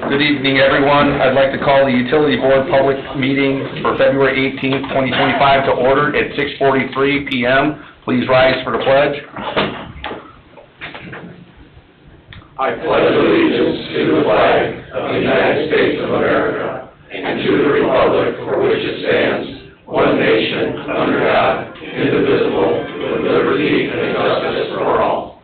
Good evening, everyone. I'd like to call the Utility Board public meeting for February 18th, 2025 to order at 6:43 p.m. Please rise for the pledge. I pledge allegiance to the flag of the United States of America and to the republic for which it stands, one nation, under God, indivisible, with liberty and justice for all.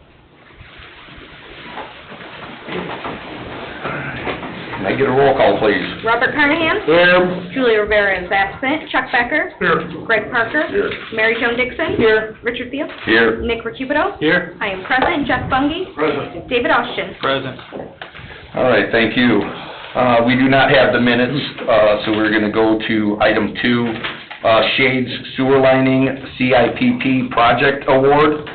Can I get a roll call, please? Robert Carnahan? Here. Julia Rivera is absent. Chuck Becker? Here. Greg Parker? Here. Mary Jo Dixon? Here. Richard Field? Here. Nick Recupero? Here. I am present. Jeff Bungie? Present. David Austin? Present. All right, thank you. We do not have the minutes, so we're going to go to item 2, Shades Sewer Lining CIPP Project Award.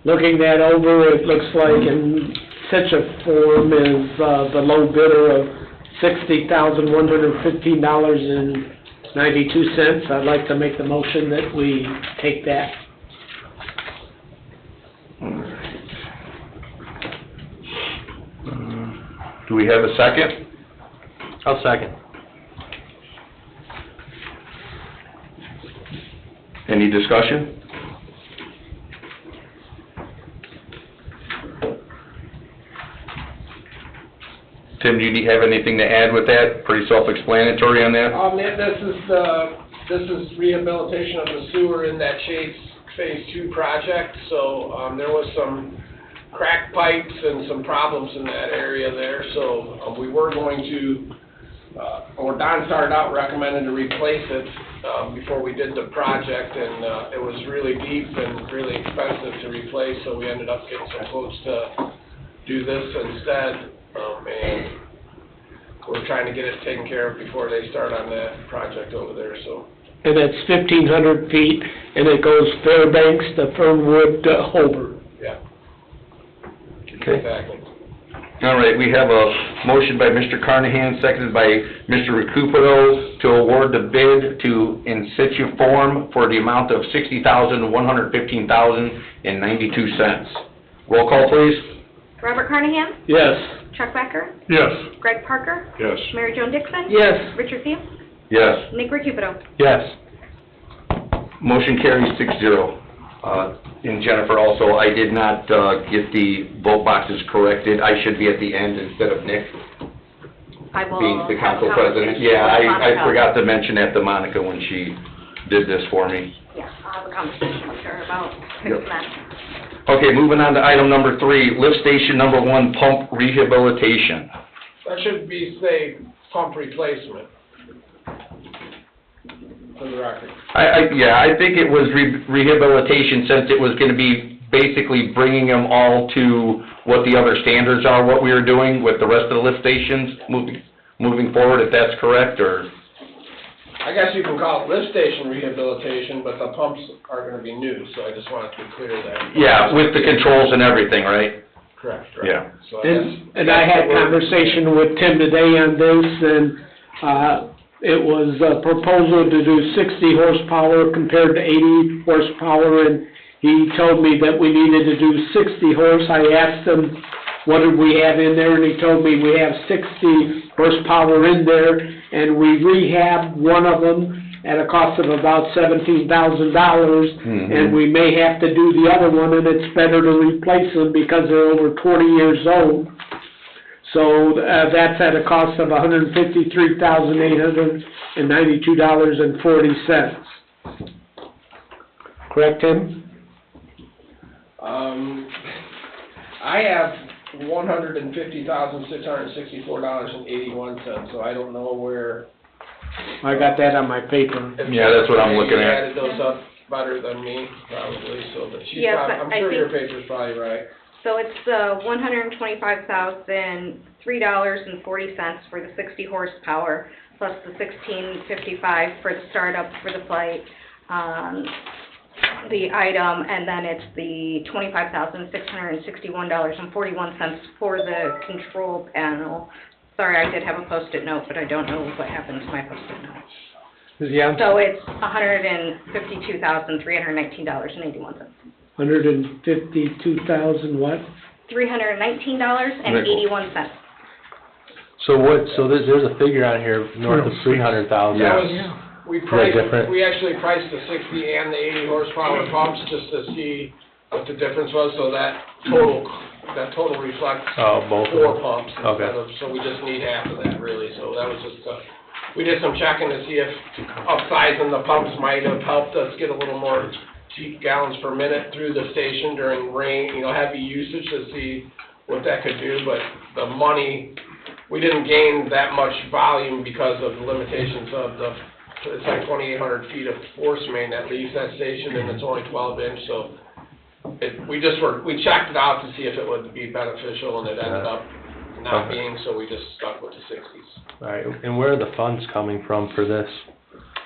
Looking that over, it looks like in such a form is the low bidder of $60,115.92. I'd like to make the motion that we take that. Do we have a second? I'll second. Any discussion? Tim, do you have anything to add with that? Pretty self-explanatory on that? This is rehabilitation of the sewer in that Shades Phase 2 project, so, there was some cracked pipes and some problems in that area there, so, we were going to, or Don started out recommending to replace it, before we did the project, and, it was really deep and really expensive to replace, so we ended up getting some quotes to do this instead. And we're trying to get it taken care of before they start on that project over there, so. And it's 1,500 feet, and it goes Fairbanks to Fernwood to Hobart. Yeah. Okay. Exactly. All right, we have a motion by Mr. Carnahan, seconded by Mr. Recupero to award the bid to In Situ Form for the amount of $60,115.92. Roll call, please. Robert Carnahan? Yes. Chuck Becker? Yes. Greg Parker? Yes. Mary Jo Dixon? Yes. Richard Field? Yes. Nick Recupero? Yes. Motion carries 6-0. And Jennifer, also, I did not get the vote boxes corrected. I should be at the end instead of Nick I will being the have council a president. conversation Yeah, with I Monica. forgot to mention that to Monica when she did this for me. Yeah, I'll have a conversation with her about Yep. fixing that. Okay, moving on to item number 3, lift station number 1 pump rehabilitation. That should be, say, pump replacement. For the record. I think it was rehabilitation, since it was gonna be basically bringing them all to what the other standards are, what we were doing with the rest of the lift stations, moving forward, if that's correct, or? I guess you can call it lift station rehabilitation, but the pumps are gonna be new, so I just wanted to be clear that. Yeah, with the controls and everything, right? Correct, Yeah. So And I had conversation with Tim today on this, and, it was a proposal to do 60 horsepower compared to 80 horsepower, and he told me that we needed to do 60 horse. I asked him, what did we have in there, and he told me we have 60 horsepower in there, and we rehabbed one of them at a cost of about $17,000, and we may have to do the other one, and it's better to replace them because they're over 20 years old. So, that's at a cost of $153,892.40. Correct, Tim? I have $150,664.81, so I don't know where. I got that on my paper. Yeah, that's what I'm looking You at. added those up better than me, probably, so, but she's Yes, probably, I I'm sure your think- paper's probably right. So it's $125,003.40 for the 60 horsepower, plus the $1,655 for the startup for the flight, the item, and then it's the $25,661.41 for the control panel. Sorry, I did have a Post-it note, but I don't know what happened to my Post-it note. Yeah. So it's $152,319.81. 152,000 what? $319.81. So there's a figure on here north of 300,000. That was, we priced, different? we actually priced the 60 and the 80 horsepower pumps just to see what the difference was, so that total reflects Oh, both of 4 them. pumps Okay. instead of, so we just need half of that really, so that was just, we did some checking to see if upsizing the pumps might have helped us get a little more gallons per minute through the station during rain, heavy usage to see what that could do, but the money, we didn't gain that much volume because of the limitations of it's like 2,800 feet of force main that leaves that station, and it's only 12 inch, so we checked it out to see if it would be beneficial, and it ended up not being, so we just stuck with the 60s. All right, and where are the funds coming from for this?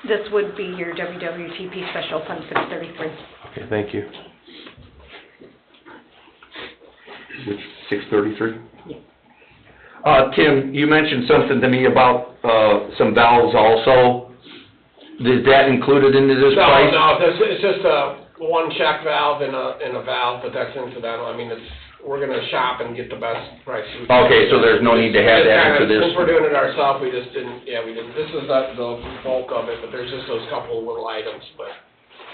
This would be your WWTP Special Fund 633. Okay, thank you. Which, 633? Tim, you mentioned something to me about, some valves also. Is that included into this price? No, it's just one check valve and a valve, but that's incidental. I mean, we're gonna shop and get the best price. Okay, so there's no need to have that into this? Since we're doing it ourselves, we didn't, this is not the bulk of it, but there's just those couple of little items, but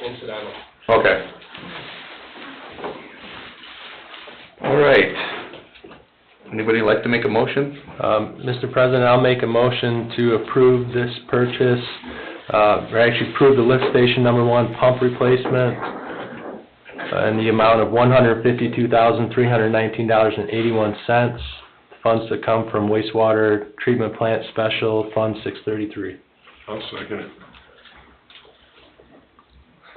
incidental. Okay. All right. Anybody like to make a motion? Mr. President, I'll make a motion to approve this purchase, or actually approve the lift station number 1 pump replacement in the amount of $152,319.81. Funds to come from wastewater treatment plant special fund 633. I'll second it.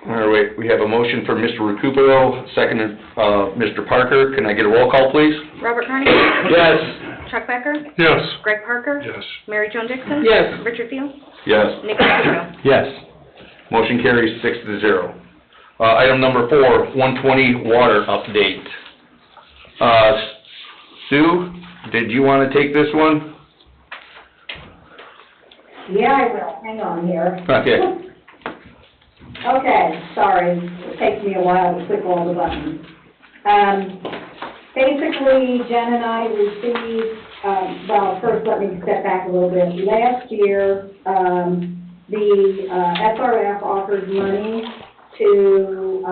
All right, we have a motion for Mr. Recupero, seconded, Mr. Parker. Can I get a roll call, please? Robert Carney? Yes. Chuck Becker? Yes. Greg Parker? Yes. Mary Jo Dixon? Yes. Richard Field? Yes. Nick Caputo? Yes. Motion carries 6-0. Item number 4, 120 water update. Sue, did you want to take this one? Yeah, I will. Hang on here. Okay. Okay, sorry. It takes me a while to click all the buttons. Basically, Jen and I received, well, first let me step back a little bit. Last year, the SRF offered money to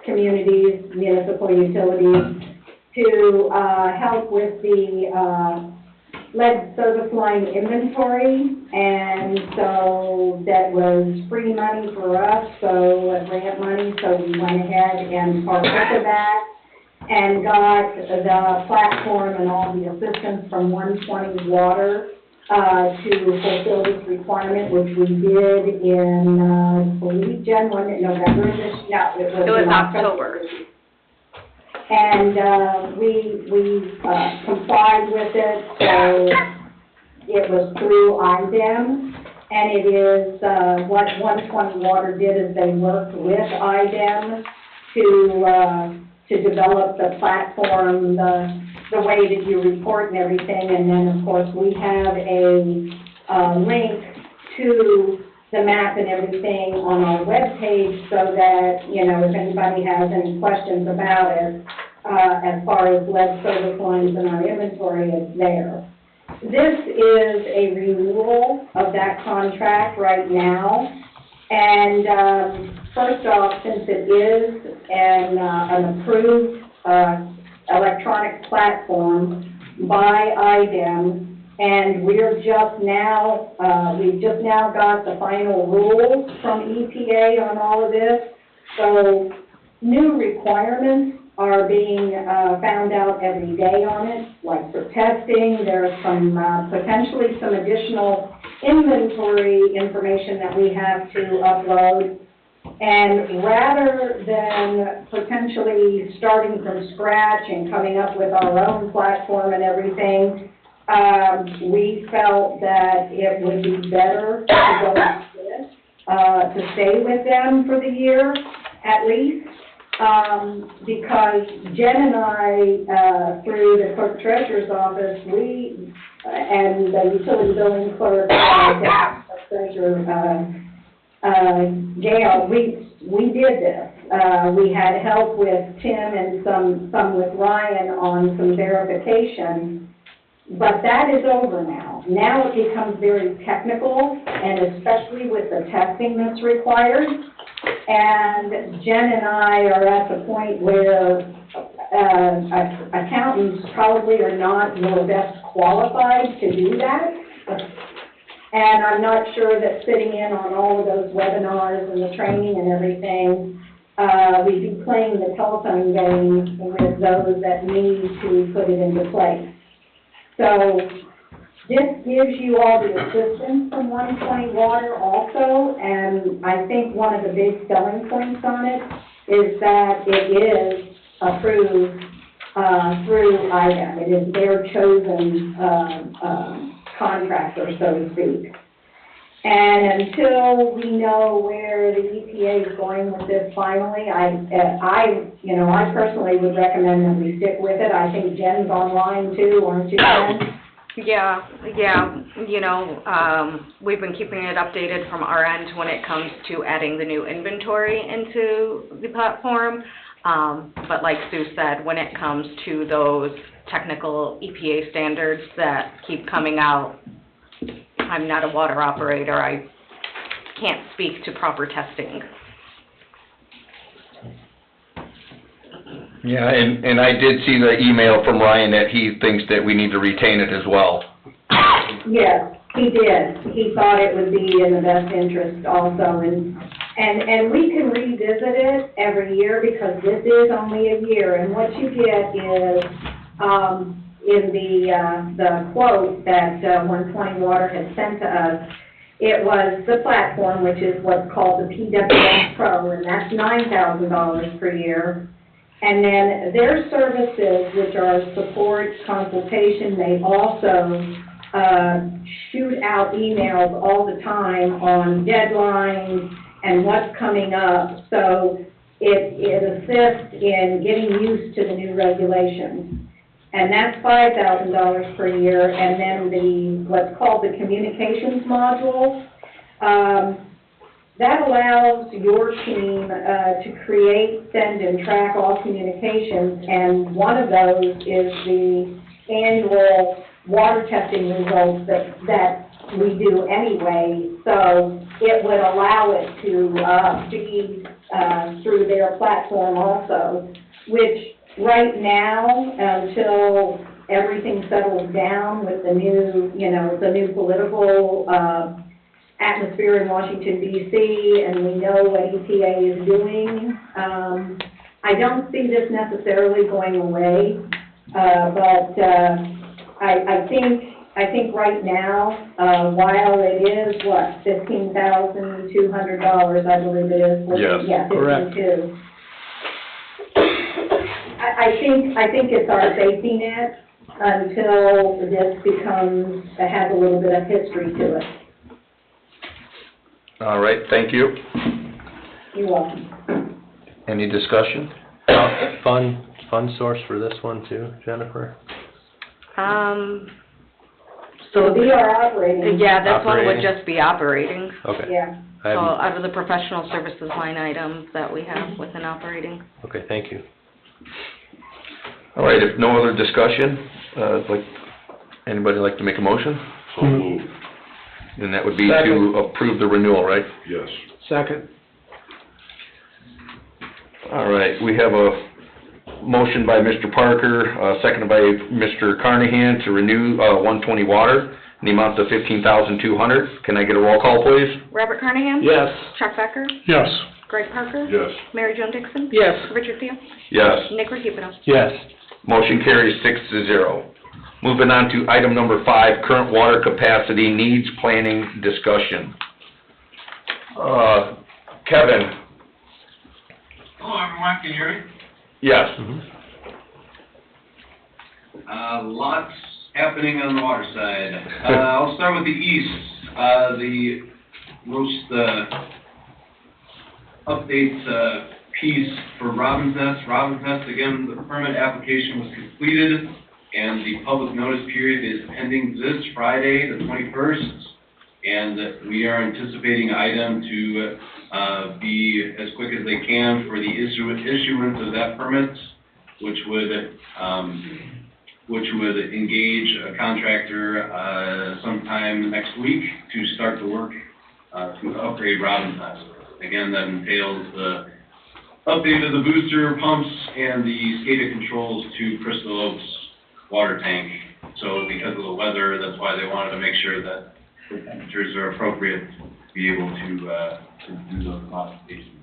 communities, municipal utilities, to help with the lead service line inventory, and so that was free money for us, so grant money, so we went ahead and partook of that and got the platform and all the assistance from 120 Water to fulfill this requirement, which we did in, I believe, Jen, was it November of this? No, it was in October. And we complied with it, so it was through IDEM, and it is, what 120 Water did is they worked with IDEM to develop the platform, the way that you report and everything, and then, of course, we have a link to the map and everything on our webpage so that, if anybody has any questions about it, as far as lead service lines in our inventory, it's there. This is a renewal of that contract right now, and first off, since it is an approved electronic platform by IDEM, and we've just now got the final rules from EPA on all of this, so new requirements are being found out every day on it, like for testing. There's some potentially some additional inventory information that we have to upload. And rather than potentially starting from scratch and coming up with our own platform and everything, we felt that it would be better to go with this, to stay with them for the year at least. Because Jen and I, through the clerk treasurer's office, and the utility billing clerk, treasurer, Gail, we did this. we had help with Tim and some with Ryan on some verification, but that is over now. Now it becomes very technical, and especially with the testing that's required. And Jen and I are at the point where accountants probably are not the best qualified to do that. And I'm not sure that sitting in on all of those webinars and the training and everything, we'd be playing the telephone game with those that need to put it into place. So this gives you all the assistance from 120 Water also, and I think one of the big selling points on it is that it is approved through IDEM. It is their chosen contractor, so to speak. And until we know where the EPA is going with this finally, I personally would recommend that we stick with it. I think Jen's online too, aren't you, Jen? Yeah, you know, we've been keeping it updated from our end when it comes to adding the new inventory into the platform. But like Sue said, when it comes to those technical EPA standards that keep coming out, I'm not a water operator. I can't speak to proper testing. Yeah, and I did see the email from Ryan that he thinks that we need to retain it as well. Yes, he did. He thought it would be in the best interest also, and we can revisit it every year because this is only a year, and what you get is, in the quote that 120 Water had sent to us, it was the platform, which is what's called the PWS Pro, and that's $9,000 per year. And then their services, which are support, consultation, they also shoot out emails all the time on deadlines and what's coming up. So it assists in getting used to the new regulations. And that's $5,000 per year. And then what's called the communications module, that allows your team to create, send, and track all communications, and one of those is the annual water testing results that we do anyway. So it would allow it to feed through their platform also, which right now, until everything settles down with the new political atmosphere in Washington, D.C., and we know what EPA is doing. I don't see this necessarily going away, but I think right now, while it is, $15,200, I believe it is. Yes. Yeah, Correct. 52. I think it's our safety net until this has a little bit of history to it. All right, thank you. You're welcome. Any discussion? Fund source for this one too, Jennifer? So we are operating. Yeah, this one would Operating. just be operating. Okay. Yeah. So out of the professional services line items that we have within operating. Okay, thank you. All right, if no other discussion, anybody like to make a motion? So moved. Then that would be to Second. approve the renewal, right? Yes. Second. All right, we have a motion by Mr. Parker, seconded by Mr. Carnahan to renew 120 Water in the amount of $15,200. Can I get a roll call, please? Robert Carnahan? Yes. Chuck Becker? Yes. Greg Parker? Yes. Mary Jo Dixon? Yes. Richard Theo? Yes. Nick Recupero? Yes. Motion carries 6-0. Moving on to item number 5, current water capacity needs planning discussion. Kevin? Hello, everyone, can you hear me? Yes. Lots happening on the water side. I'll start with the east. The most updates piece for Robin's Nest. Robin's Nest, again, the permit application was completed, and the public notice period is ending this Friday, the 21st. and we are anticipating IDEM to be as quick as they can for the issuance of that permit, which would engage a contractor sometime next week to start the work to upgrade Robbins Nest. Again, that entails the update of the booster pumps and the SCADA controls to Crystal Oaks water tank. So because of the weather, that's why they wanted to make sure that the temperatures are appropriate to be able to do those modifications.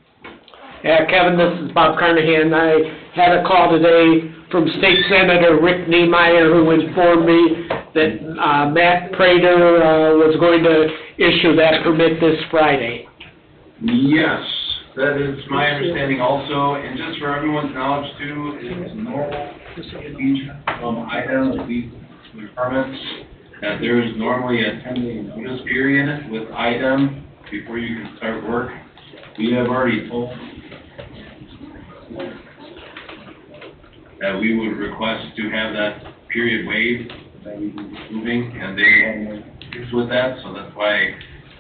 Yeah, Kevin, this is Bob Carnahan. I had a call today from State Senator Rick Niemeyer, who informed me that Matt Prater was going to issue that permit this Friday. Yes, that is my understanding also, and just for everyone's knowledge too, it's normal from IDEM, these permits, that there is normally a 10-day notice period with IDEM before you can start work. We have already told that we would request to have that period waived, that we be moving, and they have issues with that, so that's why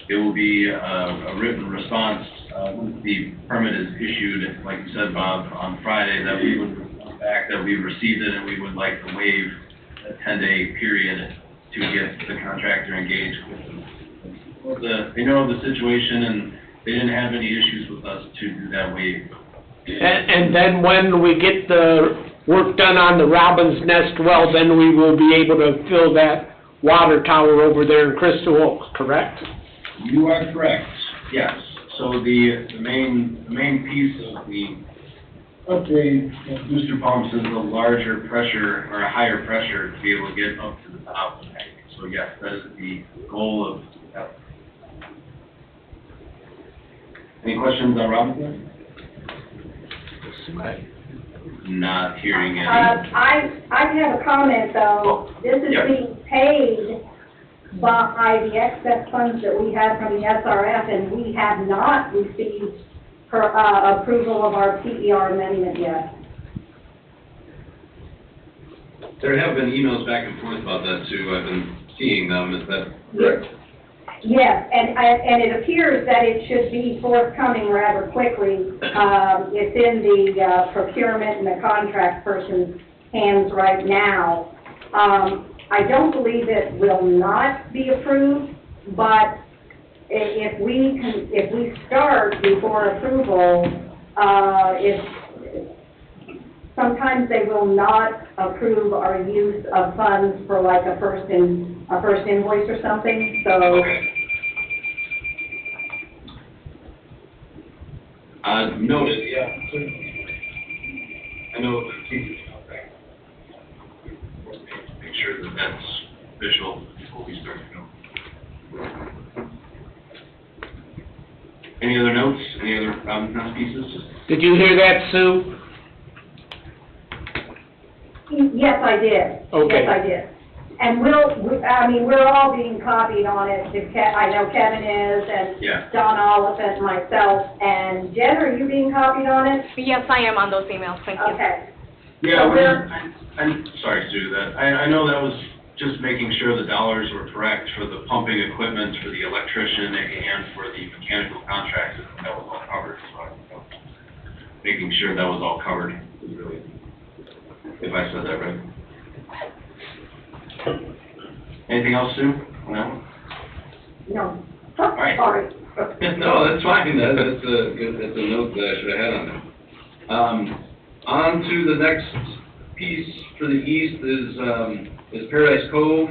it will be a written response once the permit is issued, like you said, Bob, on Friday, that we would report back that we received it and we would like to waive a 10-day period to get the contractor engaged with them. They know the situation and they didn't have any issues with us to do that waive. And then when we get the work done on the Robbins Nest well, then we will be able to fill that water tower over there in Crystal Oaks, correct? You are correct, yes. So the main piece of the upgrade of booster pumps is a larger pressure or a higher pressure to be able to get up to the top of the tank. So yes, that is the goal of that. Any questions on Robinson? Not hearing any. I have a comment though. This is Yep. being paid by the excess funds that we have from the SRF, and we have not received approval of our PER amendment yet. There have been emails back and forth about that too. I've been seeing them. Is that correct? Yes, and it appears that it should be forthcoming rather quickly. It's in the procurement and the contract person's hands right now. I don't believe it will not be approved, but if we start before approval, sometimes they will not approve our use of funds for like a first invoice or something, so. Okay. Noted, yeah. I know the teachers out there. Make sure that that's official before we start to go. Any other notes? Any other Robinson pieces? Did you hear that, Sue? Yes, I did. Okay. Yes, I did. And we're all being copied on it. I know Kevin is, and Yeah. Don Oliphant, myself, and Jen, are you being copied on it? Yes, I am on those emails, thank you. Okay. Yeah, So I'm sorry, Sue, that, I know that was just making sure the dollars were correct for the pumping equipment, for the electrician, and for the mechanical contractor, that was all covered, so making sure that was all covered, really, if I said that right. Anything else, Sue, on that one? No. right. Sorry. No, that's fine, that's a note that I should have had on there. On to the next piece for the east is Paradise Cove.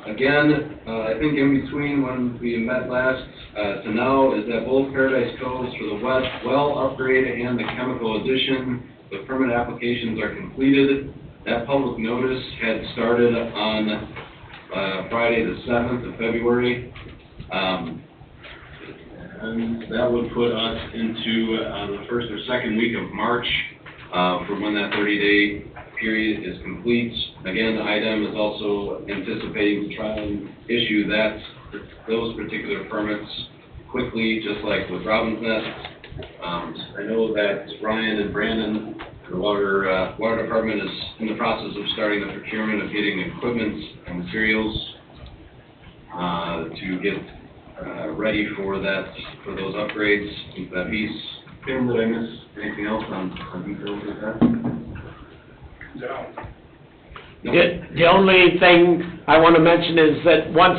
Again, I think in between when we met last to now is that both Paradise Coves for the well upgrade and the chemical addition, the permit applications are completed. That public notice had started on Friday the 7th of February. And that would put us into the first or second week of March for when that 30-day period is complete. Again, IDEM is also anticipating to try and issue those particular permits quickly, just like with Robbins Nest. I know that Ryan and Brandon, the water department, is in the process of starting the procurement of getting equipment and materials. to get, ready for that, for those upgrades, into that piece. Tim, did I miss anything else on details with that? No. The only thing I want to mention is that once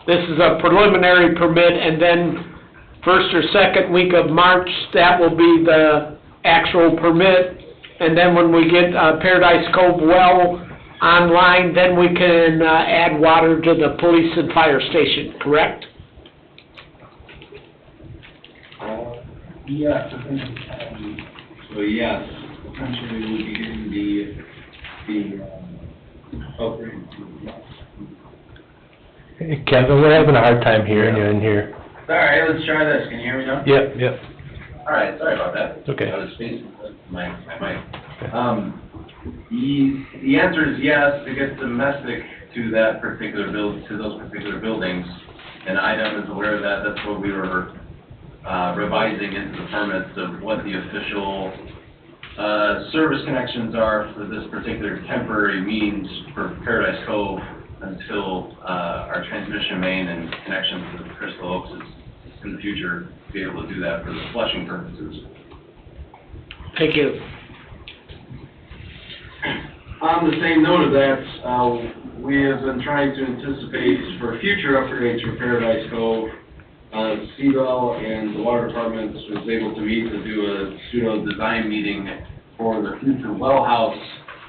this is a preliminary permit, and then first or second week of March, that will be the actual permit. And then when we get Paradise Cove well online, then we can add water to the police and fire station, correct? Yes, I think, So yes, essentially we'll be getting upgrade. Hey, Kevin, we're having a hard time hearing you in here. Sorry, let's try this. Can you hear me now? Yep. All right, sorry about that. Okay. I was facing my mic. The answer is yes, to get domestic to that particular to those particular buildings. And IDEM is aware of that. That's what we were revising into the permits of what the official service connections are for this particular temporary means for Paradise Cove until our transmission main and connection to the Crystal Oaks is in the future be able to do that for the flushing purposes. Thank you. On the same note of that, we have been trying to anticipate for future upgrades for Paradise Cove. CBEL and the Water Department was able to meet to do a pseudo-design meeting for the future well house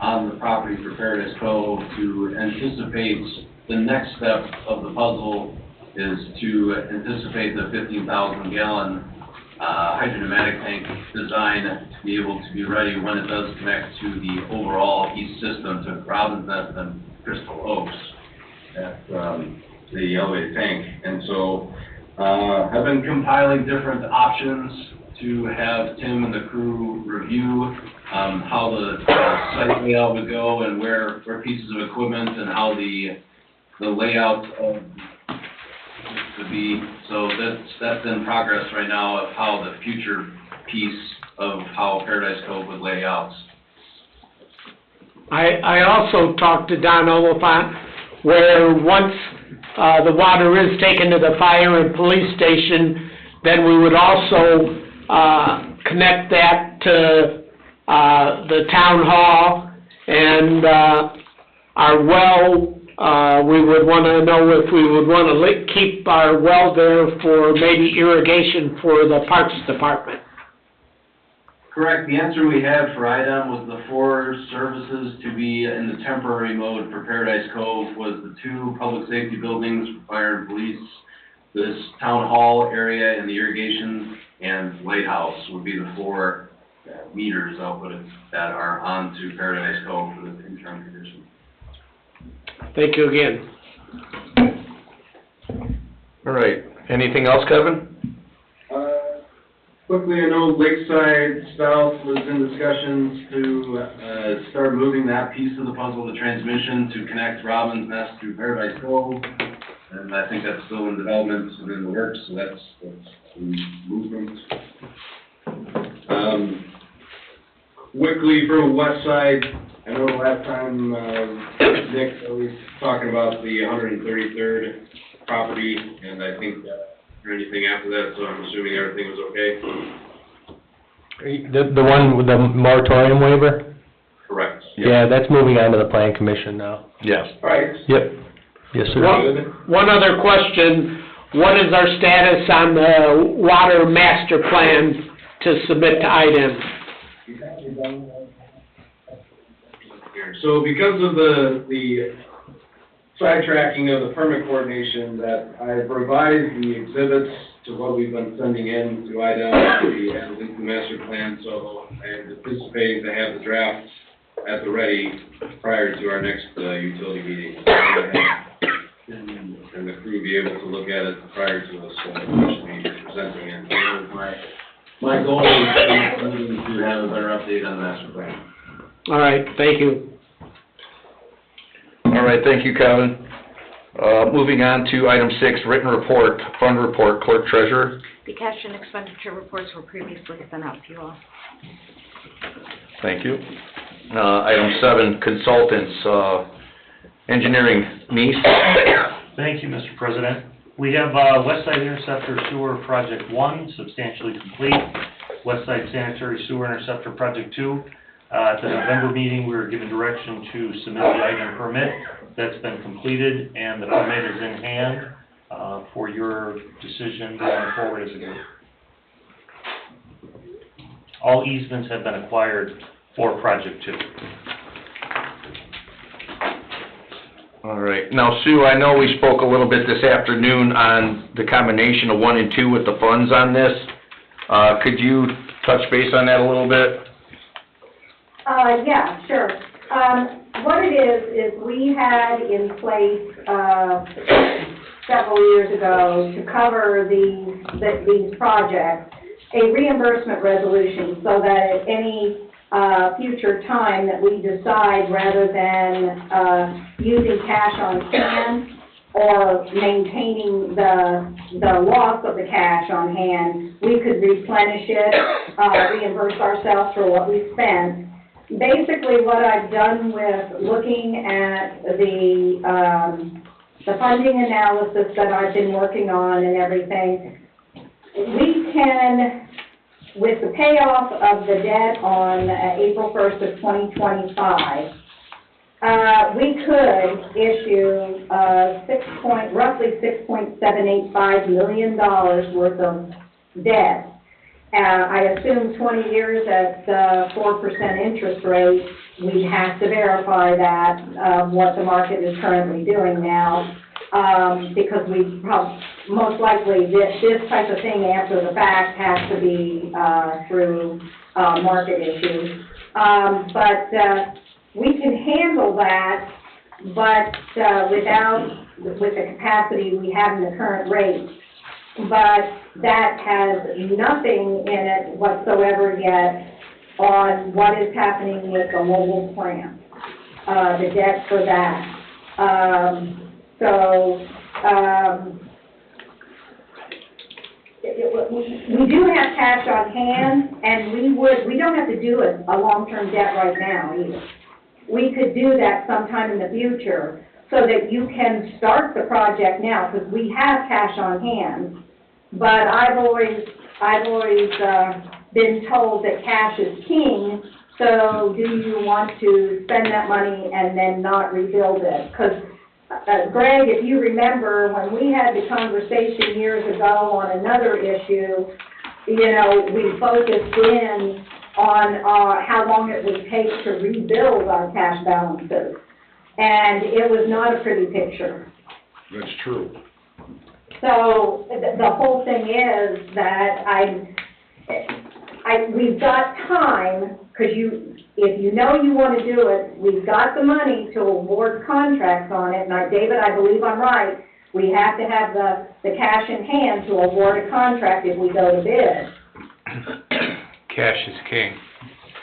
on the property for Paradise Cove to anticipate the next step of the puzzle is to anticipate the 15,000 gallon hydrodynamic tank design to be able to be ready when it does connect to the overall east system to Robin's Nest and Crystal Oaks at the elevated tank. And so I've been compiling different options to have Tim and the crew review how the site layout would go and where pieces of equipment and how the layout of to be. So that's in progress right now of how the future piece of how Paradise Cove would lay out. I also talked to Don Oliphant, where once the water is taken to the fire and police station, then we would also connect that to the town hall and our well. We would want to know if we would want to keep our well there for maybe irrigation for the Parks Department. Correct. The answer we had for IDEM was the 4 services to be in the temporary mode for Paradise Cove was the 2 public safety buildings, fire and police, this town hall area and the irrigation, and lighthouse would be the 4 meters, I'll put it, that are on to Paradise Cove for the interim condition. Thank you again. All right, anything else, Kevin? Quickly, I know Lakeside South was in discussions to start moving that piece of the puzzle, the transmission, to connect Robin's Nest to Paradise Cove. And I think that's still in development and in the works, so that's in movement. Quickly, from West Side, I know the last time Nick was talking about the 133rd property, and I think or anything after that, so I'm assuming everything was okay? The one with the moratorium waiver? Correct. Yeah, that's moving on to the plan commission now. Yes. All right. Yep. Yes, sir. One other question, what is our status on the water master plan to submit to IDEM? So because of the sidetracking of the permit coordination, that I've revised the exhibits to what we've been sending in to IDEM, the master plan, so I'm anticipating to have the draft at the ready prior to our next utility meeting. And the crew be able to look at it prior to us officially presenting it. So my goal is to have a better update on the master plan. All right, thank you. All right, thank you, Kevin. Moving on to item 6, written report, fund report, clerk treasurer. The cash and expenditure reports were previously sent out to you all. Thank you. Item 7, consultants, engineering, Nice. Thank you, Mr. President. We have West Side Interceptor Sewer Project 1 substantially complete. West Side Sanitary Sewer Interceptor Project 2. At the November meeting, we were given direction to submit the item permit. That's been completed, and the permit is in hand for your decision going forward as a group. All easements have been acquired for Project 2. All right. Now, Sue, I know we spoke a little bit this afternoon on the combination of 1 and 2 with the funds on this. Could you touch base on that a little bit? Yeah, sure. What it is we had in place, several years ago to cover these projects, a reimbursement resolution so that at any future time that we decide, rather than using cash on hand or maintaining the loss of the cash on hand, we could replenish it, reimburse ourselves for what we spent. Basically, what I've done with looking at the funding analysis that I've been working on and everything, we can, with the payoff of the debt on April 1st of 2025, we could issue roughly $6.785 million worth of debt. I assume 20 years at 4% interest rate. We have to verify that, what the market is currently doing now, because we most likely, this type of thing after the fact has to be through market issues. But we can handle that, but with the capacity we have in the current rate. But that has nothing in it whatsoever yet on what is happening with the mobile plant, the debt for that. We do have cash on hand, and we don't have to do a long-term debt right now either. We could do that sometime in the future so that you can start the project now, because we have cash on hand. But I've always been told that cash is king, so do you want to spend that money and then not rebuild it? Because, Greg, if you remember, when we had the conversation years ago on another issue, we focused in on how long it would take to rebuild our cash balances. And it was not a pretty picture. That's true. So the whole thing is that we've got time, because if you know you want to do it, we've got the money to award contracts on it. And David, I believe I'm right. We have to have the cash in hand to award a contract if we go to bid. Cash is king.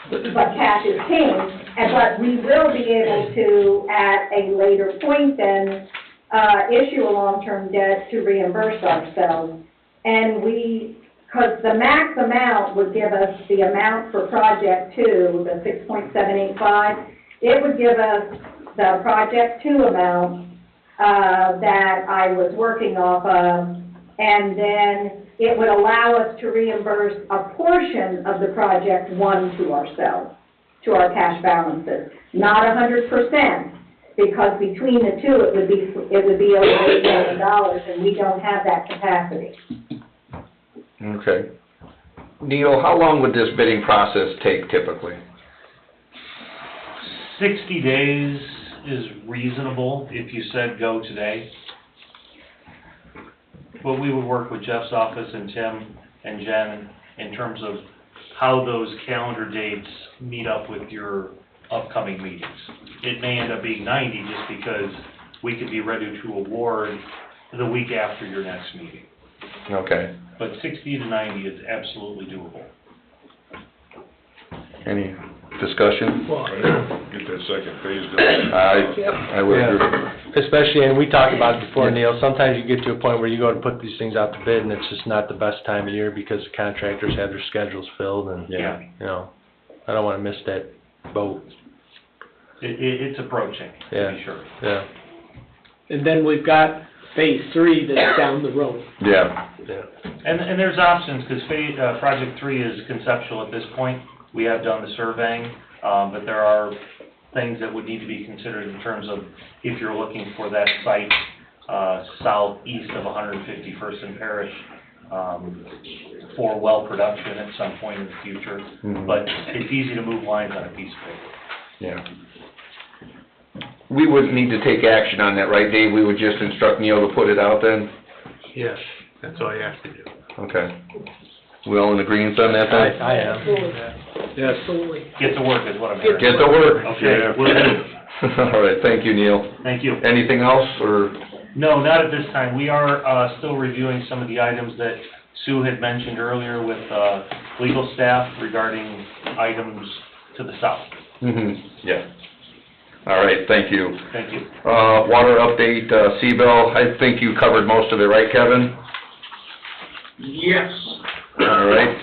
But cash is king, but we will be able to, at a later point then, issue a long-term debt to reimburse ourselves. And because the max amount would give us the amount for Project 2, the 6.785, it would give us the Project 2 amount that I was working off of, and then it would allow us to reimburse a portion of the Project 1 to ourselves, to our cash balances. Not 100%, because between the two, it would be over $8 million, and we don't have that capacity. Okay. Neil, how long would this bidding process take typically? 60 days is reasonable if you said go today. But we would work with Jeff's office and Tim and Jen in terms of how those calendar dates meet up with your upcoming meetings. It may end up being 90 just because we could be ready to award the week after your next meeting. Okay. But 60 to 90 is absolutely doable. Any discussion? Get that second phase done. I would agree. Especially, and we talked about it before, Neil, sometimes you get to a point where you go to put these things out to bid and it's just not the best time of year because the contractors have their schedules filled and, Yeah. I don't wanna miss that boat. It's approaching, to be sure. Yeah. And then we've got phase 3 that's down the road. Yeah. And there's options, because project 3 is conceptual at this point. We have done the surveying, but there are things that would need to be considered in terms of if you're looking for that site, southeast of 151st and Parish, for well production at some point in the future. Mhm. But it's easy to move lines on a piece of paper. Yeah. We wouldn't need to take action on that, right, Dave? We would just instruct Neil to put it out then? Yes, that's all you have to do. Okay. We all in agreement on that then? I am. Yes. Get to work is what I'm hearing. Get to work. Okay, will do. All right, thank you, Neil. Thank you. Anything else, or? No, not at this time. We are still reviewing some of the items that Sue had mentioned earlier with legal staff regarding items to the south. Yeah. All right, thank you. Thank you. Water update, C-Bill, I think you covered most of it, right, Kevin? Yes. All right.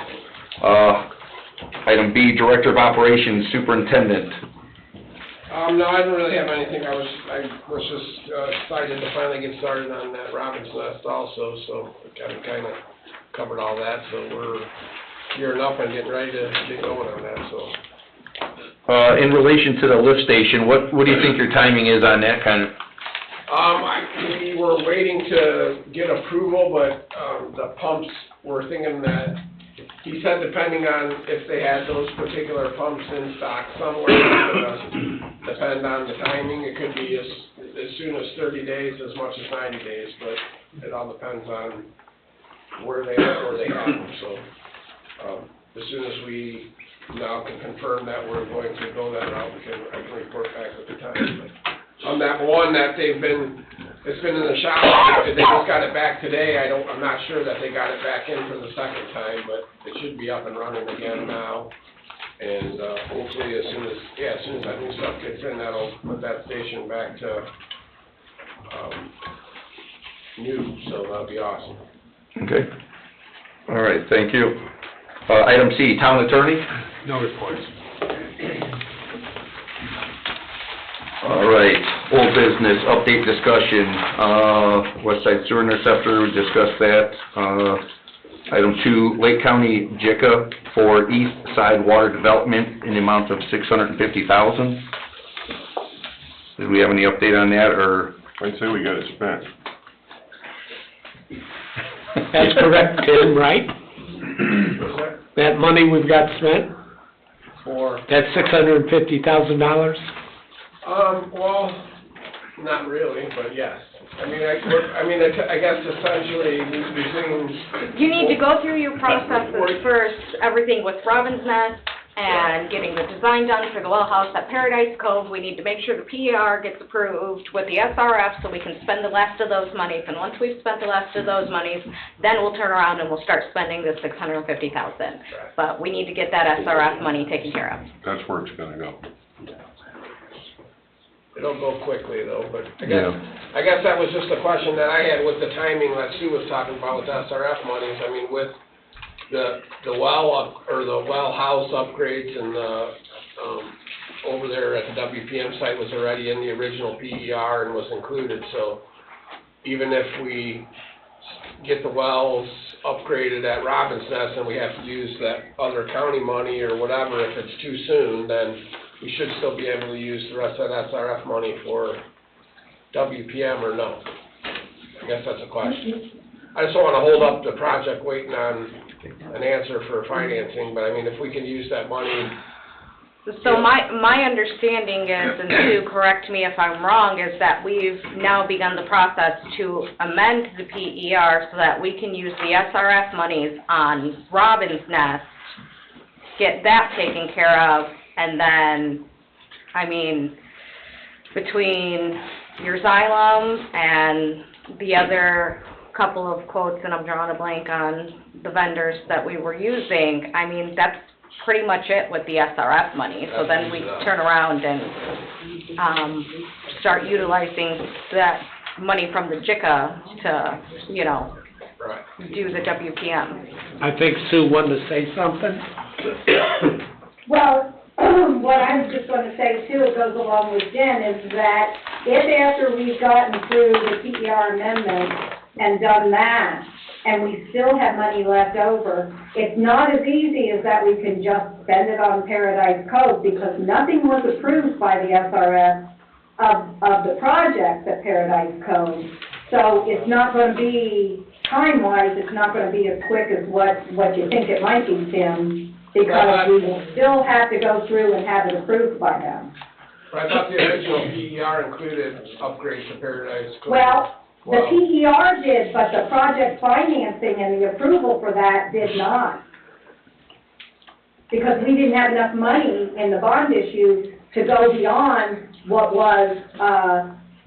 Item B, Director of Operations, Superintendent. No, I don't really have anything. I was just excited to finally get started on that Robin's Nest also, so we kind of covered all that, so we're gearing up and getting ready to get going on that, so. In relation to the lift station, what do you think your timing is on that kind of? We were waiting to get approval, but, the pumps, we're thinking that, he said depending on if they had those particular pumps in stock somewhere, it would depend on the timing, it could be as soon as 30 days, as much as 90 days, but it all depends on where they have them, so, as soon as we now can confirm that we're going to go that route, I can report back with the time. But on that one that it's been in the shop, they just got it back today, I'm not sure that they got it back in for the second time, but it should be up and running again now. And, hopefully as soon as that new stuff gets in, that'll put that station back to, new, so that'll be awesome. Okay. All right, thank you. Item C, Town Attorney. No reports. All right, old business, update discussion, West Side Sewer Interceptor, we discussed that. Item 2, Lake County JICA for East Side Water Development in the amount of $650,000. Did we have any update on that, or? I'd say we got it spent. That's correct, Tim, right? What's that? That money we've got spent, For, that's $650,000? well, not really, but yes. I guess essentially, we resumed. You need to go through your processes first, everything with Robin's Nest and getting the design done for the well house at Paradise Cove. We need to make sure the PER gets approved with the SRF so we can spend the last of those monies. And once we've spent the last of those monies, then we'll turn around and we'll start spending the $650,000. But we need to get that SRF money taken care of. That's where it's gonna go. It'll go quickly though, but I guess that was just a question that I had with the timing that Sue was talking about with SRF monies. I mean, with the well house upgrades and the, over there at the WPM site was already in the original PER and was included, so even if we get the wells upgraded at Robin's Nest and we have to use that other county money or whatever, if it's too soon, then we should still be able to use the rest of that SRF money for WPM or no? I guess that's a question. I just don't want to hold up the project waiting on an answer for financing, but I mean, if we can use that money. So my understanding is, and Sue, correct me if I'm wrong, is that we've now begun the process to amend the PER so that we can use the SRF monies on Robin's Nest, get that taken care of, and then, I mean, between your Xylem and the other couple of quotes, and I'm drawing a blank on the vendors that we were using, I mean, that's pretty much it with the SRF money. So then we turn around and start utilizing that money from the JICA to, do the WPM. I think Sue wanted to say something. Well, what I was just going to say too, it goes along with Jen, is that if after we've gotten through the PER amendment and done that, and we still have money left over, it's not as easy as that we can just spend it on Paradise Cove, because nothing was approved by the SRF of the projects at Paradise Cove. So it's not gonna be, time-wise, it's not gonna be as quick as what you think it might be, Tim, because we will still have to go through and have it approved by them. But I thought the original PER included upgrades to Paradise Cove. Well, the PER did, but the project financing and the approval for that did not. Because we didn't have enough money in the bond issue to go beyond what was,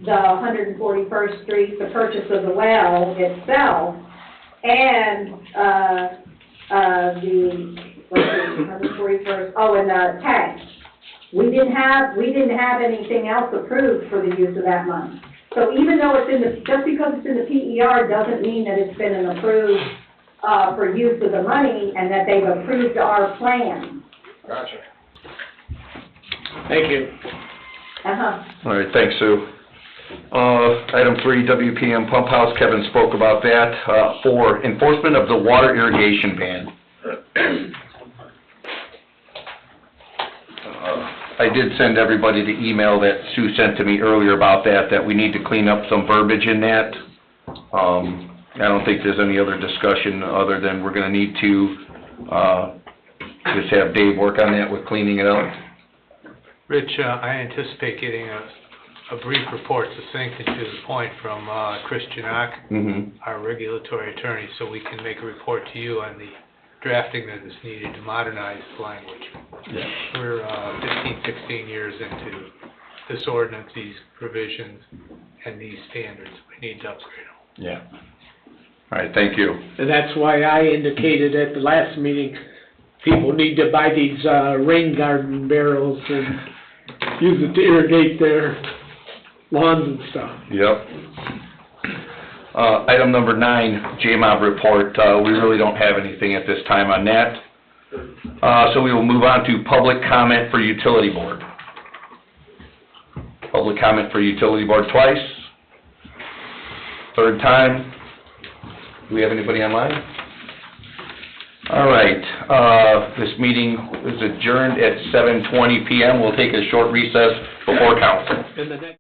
the 141st Street, the purchase of the well itself, and, what's it, 141st, and the tank. We didn't have anything else approved for the use of that money. So even though it's in the, just because it's in the PER doesn't mean that it's been an approved, for use of the money and that they've approved our plan. Gotcha. Thank you. Uh-huh. All right, thanks, Sue. Item 3, WPM Pump House, Kevin spoke about that, for enforcement of the water irrigation ban. I did send everybody the email that Sue sent to me earlier about that we need to clean up some verbiage in that. I don't think there's any other discussion other than we're gonna need to, just have Dave work on that with cleaning it up. Rich, I anticipate getting a brief report succinct and to the point from Chris Janak, Mm-hmm. our regulatory attorney, so we can make a report to you on the drafting that is needed to modernize the language. Yeah. We're 15, 16 years into this ordinance, these provisions, and these standards. We need to upgrade them. Yeah. All right, thank you. And that's why I indicated at the last meeting, people need to buy these, rain garden barrels and use it to irrigate their lawns and stuff. Yep. Item number 9, JMOB report, we really don't have anything at this time on that. So we will move on to public comment for utility board. Public comment for utility board twice. Third time. Do we have anybody online? All right, this meeting is adjourned at 7:20 PM. We'll take a short recess before council. And the next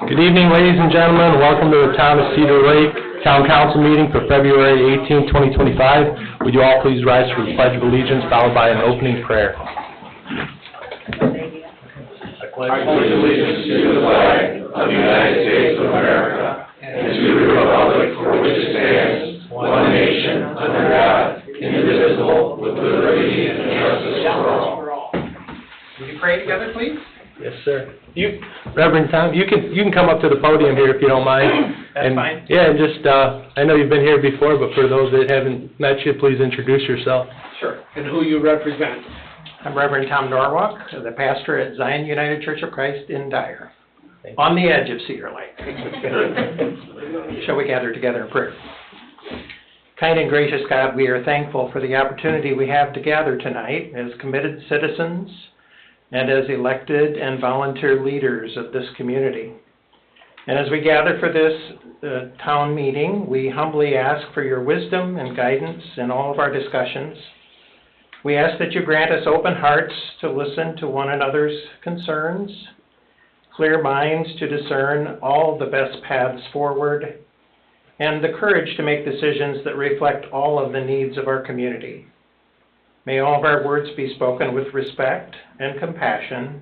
Good evening, ladies and gentlemen. Welcome to the Town of Cedar Lake Town Council meeting for February 18, 2025. Would you all please rise for the Pledge of Allegiance, followed by an opening prayer? I pledge allegiance to the flag of the United States of America and to the republic for which it stands, one nation, under God, indivisible, with liberty and justice for all. Will you pray together, please? Yes, sir. Reverend Tom, you can come up to the podium here if you don't mind. That's fine. Yeah, and just, I know you've been here before, but for those that haven't met you, please introduce yourself. Sure. And who you represent? I'm Reverend Tom Norwalk, the pastor at Zion United Church of Christ in Dyer, on the edge of Cedar Lake. Shall we gather together in prayer? Kind and gracious God, we are thankful for the opportunity we have to gather tonight as committed citizens and as elected and volunteer leaders of this community. And as we gather for this town meeting, we humbly ask for your wisdom and guidance in all of our discussions. We ask that you grant us open hearts to listen to one another's concerns, clear minds to discern all the best paths forward, and the courage to make decisions that reflect all of the needs of our community. May all of our words be spoken with respect and compassion,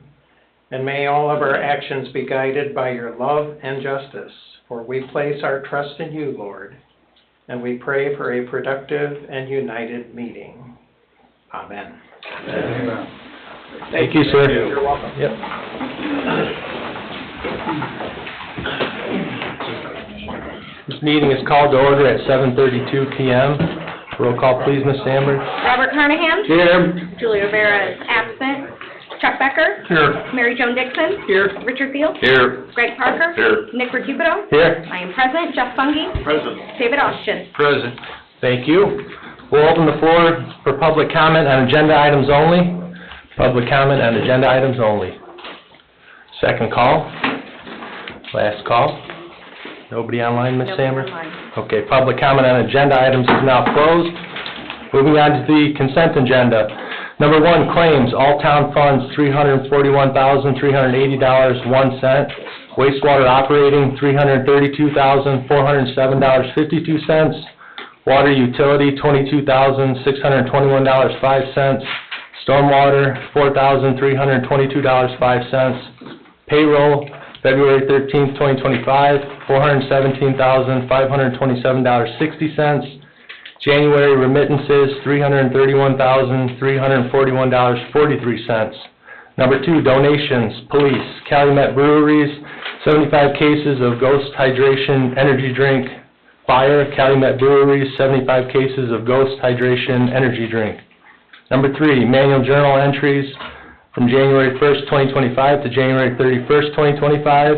and may all of our actions be guided by your love and justice, for we place our trust in you, Lord, and we pray for a productive and united meeting. Amen. Amen. Thank you, sir. You're welcome. Yep. This meeting is called to order at 7:32 p.m. Roll call, please, Ms. Sandberg. Robert Carnahan? Here. Julie Rivera is absent. Chuck Becker? Here. Mary Jo Dixon? Here. Richard Field? Here. Greg Parker? Here. Nick Recupedo? Here. I am present. Jeff Fungi? Present. David Austin? Present. Thank you. We'll open the floor for public comment on agenda items only. Public comment on agenda items only. Second call. Last call. Nobody online, Ms. Nobody Sandberg? online. Okay, public comment on agenda items is now closed. Moving on to the consent agenda. Number one, claims, all town funds, $341,380.01. Wastewater operating, $332,407.52. Water utility, $22,621.05. Stormwater, $4,322.05. Payroll, February 13th, 2025, $417,527.60. January remittances, $331,341.43. Number two, donations, police, Calumet Breweries, 75 cases of Ghost Hydration Energy Drink. Fire, Calumet Breweries, 75 cases of Ghost Hydration Energy Drink. Number three, manual journal entries from January 1st, 2025 to January 31st, 2025.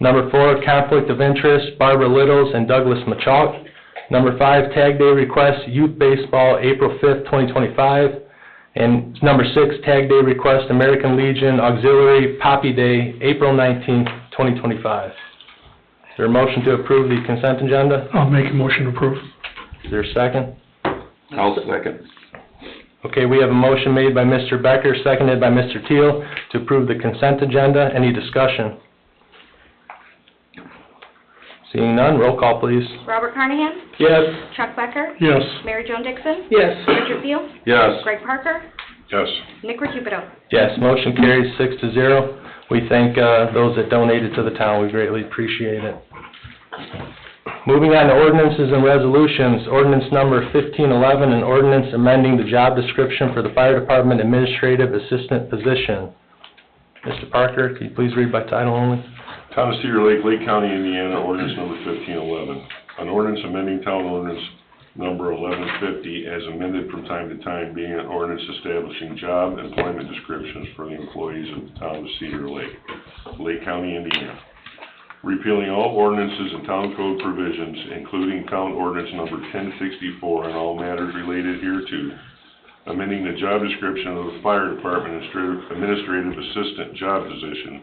Number four, conflict of interest, Barbara Littles and Douglas Machok. Number five, tag day request, youth baseball, April 5th, 2025. And number six, tag day request, American Legion Auxiliary Poppy Day, April 19th, 2025. Is there a motion to approve the consent agenda? I'll make a motion to approve. Is there a second? I'll second. Okay, we have a motion made by Mr. Becker, seconded by Mr. Teal to approve the consent agenda. Any discussion? Seeing none, roll call, please. Robert Carnahan? Yes. Chuck Becker? Yes. Mary Jo Dixon? Yes. Richard Field? Yes. Greg Parker? Yes. Nick Recupedo? Yes, motion carries 6-0. We thank those that donated to the town. We greatly appreciate it. Moving on to ordinances and resolutions. Ordinance number 1511, an ordinance amending the job description for the Fire Department Administrative Assistant position. Mr. Parker, could you please read by title only? Town of Cedar Lake, Lake County, Indiana, ordinance number 1511. An ordinance amending town ordinance number 1150 as amended from time to time, being an ordinance establishing job employment descriptions for the employees of the town of Cedar Lake, Lake County, Indiana. Repealing all ordinances and town code provisions, including town ordinance number 1064 and all matters related hereto. Amending the job description of the Fire Department Administrative Assistant job position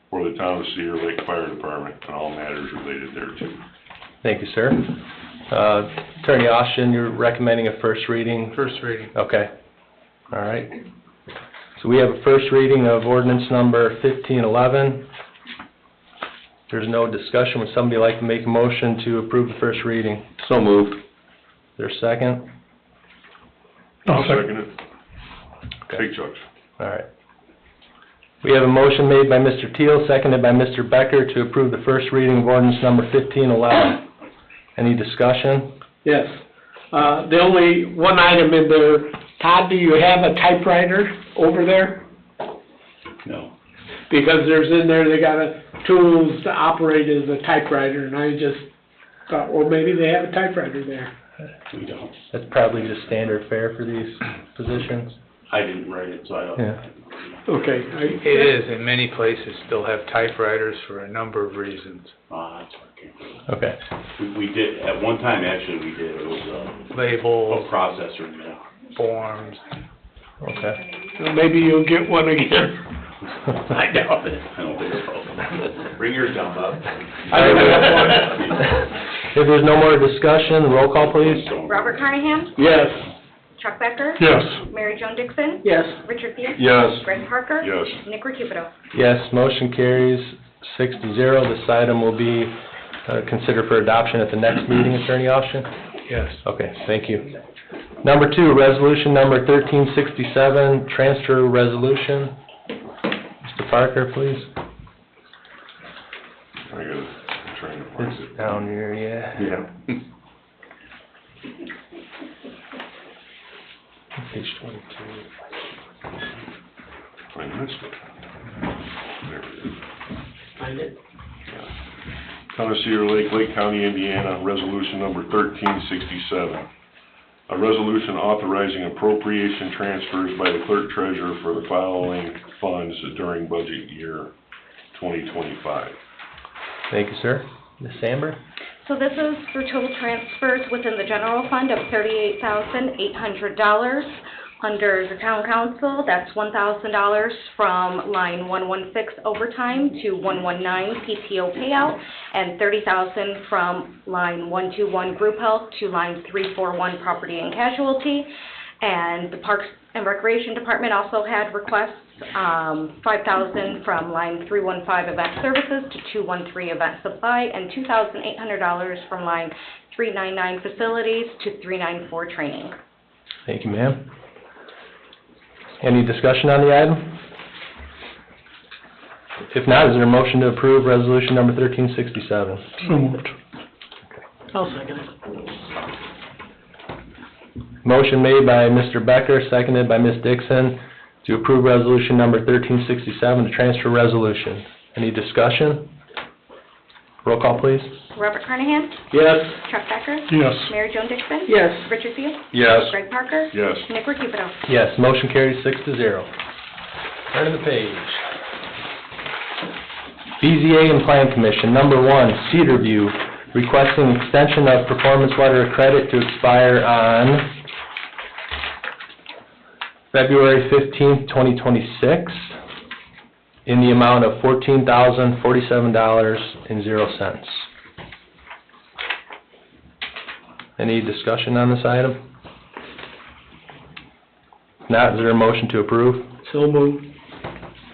for the town of Cedar Lake Fire Department and all matters related thereto. Thank you, sir. Attorney Austin, you're recommending a first reading? First reading. Okay. All right. So we have a first reading of ordinance number 1511. there's no discussion, would somebody like to make a motion to approve the first reading? So moved. Is there a second? I'll second it. Take Chuck's. All right. We have a motion made by Mr. Teal, seconded by Mr. Becker to approve the first reading of ordinance number 1511. Any discussion? Yes. The only one item in there, Todd, do you have a typewriter over there? No. Because there's in there, they got tools to operate as a typewriter, and I just thought, well, maybe they have a typewriter there. We don't. That's probably just standard fare for these positions. I didn't write it, so I don't. Yeah. Okay. It is, and many places still have typewriters for a number of reasons. That's okay. Okay. We did, at one time, actually, we did, it was a Labels, processor, yeah. forms. Okay. Well, maybe you'll get one again. I doubt it. I don't think so. Bring your dump up. If there's no more discussion, roll call, please. Robert Carnahan? Yes. Chuck Becker? Yes. Mary Jo Dixon? Yes. Richard Field? Yes. Greg Parker? Yes. Nick Recupido? Yes, motion carries 6-0. This item will be considered for adoption at the next meeting, Attorney Austin? Yes. Okay, thank you. Number 2, resolution number 1367, transfer resolution. Mr. Parker, please. I'm trying to find it. It's down here, yeah. Yeah. Page 22. I missed it. There it is. Find it? Town of Cedar Lake, Lake County, Indiana, resolution number 1367. A resolution authorizing appropriation transfers by the clerk treasurer for the following funds during budget year 2025. Thank you, sir. Ms. Amber? So this is for total transfers within the general fund of $38,800. Under the town council, that's $1,000 from line 116 overtime to 119 PTO payout, and $30,000 from line 121 group health to line 341 property and casualty. And the Parks and Recreation Department also had requests, $5,000 from line 315 event services to 213 event supply, and $2,800 from line 399 facilities to 394 training. Thank you, ma'am. Any discussion on the item? If not, is there a motion to approve resolution number 1367? So moved. I'll second it. Motion made by Mr. Becker, seconded by Ms. Dixon, to approve resolution number 1367, the transfer resolution. Any discussion? Roll call, please. Robert Carnahan? Yes. Chuck Becker? Yes. Mary Jo Dixon? Yes. Richard Field? Yes. Greg Parker? Yes. Nick Recupido? Yes, motion carries 6-0. Turn to the page. BZA and Plan Commission, number 1, Cedarview, requesting extension of performance letter of credit to expire on February 15th, 2026, in the amount of $14,047.00. Any discussion on this item? If not, is there a motion to approve? So moved. Is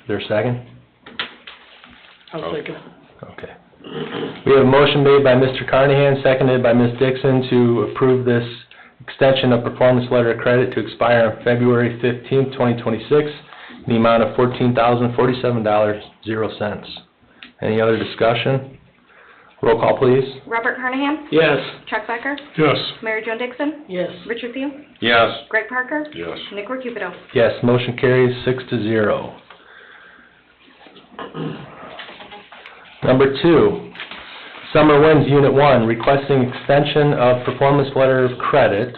there a second? I'll second it. Okay. We have a motion made by Mr. Carnahan, seconded by Ms. Dixon, to approve this extension of performance letter of credit to expire on February 15th, 2026, in the amount of $14,047.00. Any other discussion? Roll call, please. Robert Carnahan? Yes. Chuck Becker? Yes. Mary Jo Dixon? Yes. Richard Field? Yes. Greg Parker? Yes. Nick Recupido? Yes, motion carries 6-0. Number 2, Summer Winds Unit 1, requesting extension of performance letter of credit.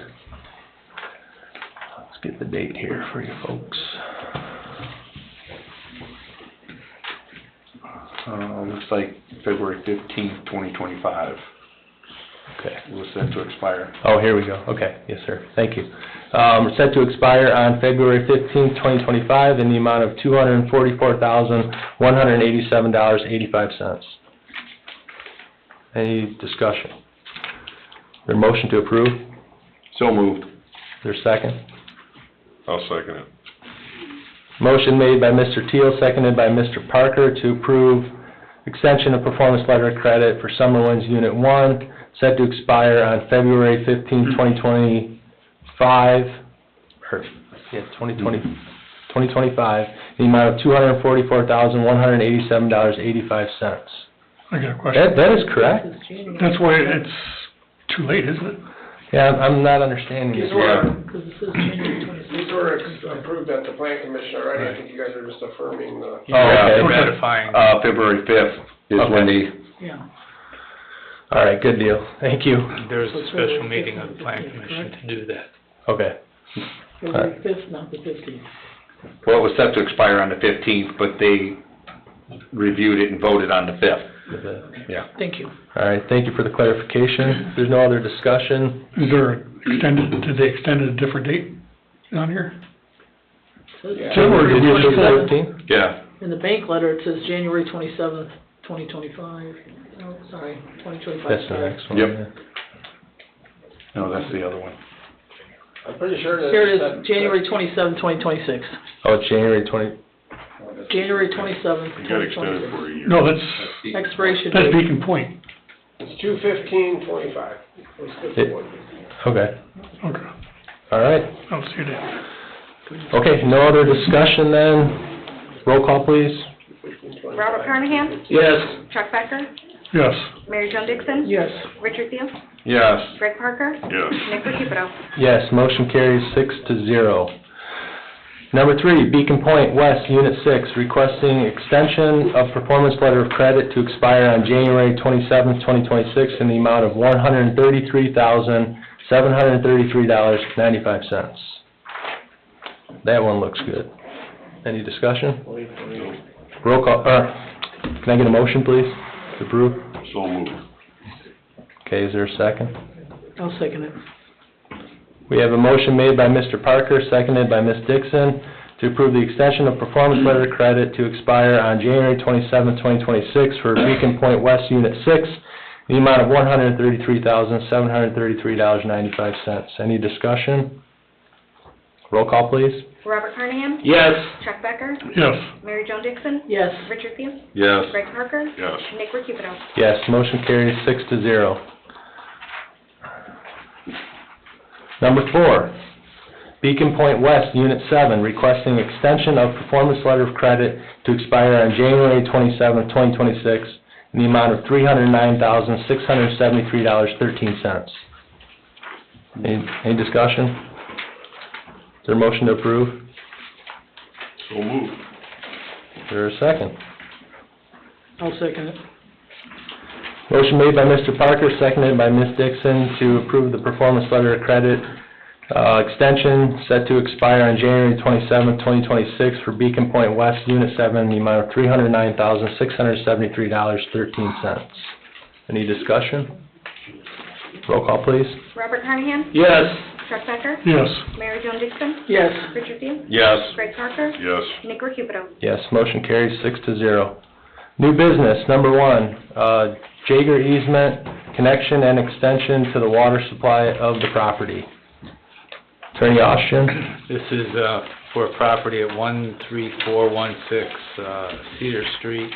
Let's get the date here for you folks. Looks like February 15th, 2025. Okay. It was set to expire. Oh, here we go. Okay, yes, sir. Thank you. Set to expire on February 15th, 2025, in the amount of $244,187.85. Any discussion? There a motion to approve? So moved. Is there a second? I'll second it. Motion made by Mr. Teal, seconded by Mr. Parker, to approve extension of performance letter of credit for Summer Winds Unit 1, set to expire on February 15, 2025, or, yeah, 2025, the amount of $244,187.85. I got a question. That is correct? That's why it's too late, isn't it? Yeah, I'm not understanding this. These were approved at the plan commission already, I think you guys are just affirming the. Oh, okay. Ratifying. February 5th is when they, All right, good deal. Thank you. There's a special meeting of the plan commission to do that. Okay. February 5th, not the 15th. well, it was set to expire on the 15th, but they reviewed it and voted on the 5th. Yeah. Thank you. All right, thank you for the clarification. If there's no other discussion, Is there did they extend it a different date on here? Yeah. January Did you say 27th. 14? Yeah. In the bank letter, it says January 27th, 2025. Oh, sorry, 2025. That's the sorry. next one. Yep. yeah. No, that's the other one. I'm pretty sure that. Here it is, January 27th, 2026. Oh, it's January 20, January 27th, You got extended 2026. for a year. No, that's Expiration that's date. Beacon Point. It's 2/15/25. It was good for one. okay, Okay, all right. I'll see that. Okay, no other discussion then? Roll call, please. Robert Carnahan? Yes. Chuck Becker? Yes. Mary Jo Dixon? Yes. Richard Thiel? Yes. Greg Parker? Yes. Nick Recupero? Yes, motion carries 6-0. Number 3, Beacon Point West, Unit 6, requesting extension of performance letter of credit to expire on January 27, 2026, in the amount of $133,733.95. That one looks good. Any discussion? Roll call, can I get a motion, please, to approve? So moved. Okay, is there a second? I'll second it. We have a motion made by Mr. Parker, seconded by Ms. Dixon, to approve the extension of performance letter of credit to expire on January 27, 2026 for Beacon Point West Unit 6, in the amount of $133,733.95. Any discussion? Roll call, please. Robert Carnahan? Yes. Chuck Becker? Yes. Mary Jo Dixon? Yes. Richard Thiel? Yes. Greg Parker? Yes. Nick Recupero? Yes, motion carries 6-0. Number 4, Beacon Point West, Unit 7, requesting extension of performance letter of credit to expire on January 27, 2026, in the amount of $309,673.13. Any discussion? Is there a motion to approve? So moved. Is there a second? I'll second it. Motion made by Mr. Parker, seconded by Ms. Dixon to approve the performance letter of credit extension set to expire on January 27, 2026 for Beacon Point West, Unit 7, in the amount of $309,673.13. Any discussion? Roll call, please. Robert Carnahan? Yes. Chuck Becker? Yes. Mary Jo Dixon? Yes. Richard Thiel? Yes. Greg Parker? Yes. Nick Recupero? Yes, motion carries 6-0. New business, number 1, Jaeger easement, connection and extension to the water supply of the property. Attorney Austin? This is, for a property at 13416, Cedar Street.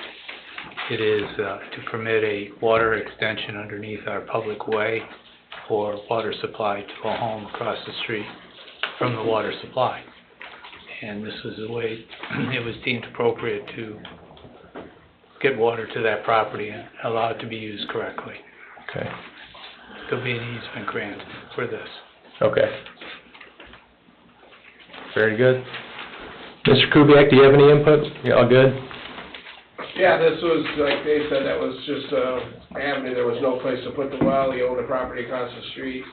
It is, to permit a water extension underneath our public way for water supply to a home across the street from the water supply. And this was the way it was deemed appropriate to get water to that property and allow it to be used correctly. Okay. There'll be an easement grant for this. Okay. Very good. Mr. Kubiak, do you have any input? You all good? Yeah, this was, like Dave said, that was just avenue, there was no place to put the well, he owned a property across the street,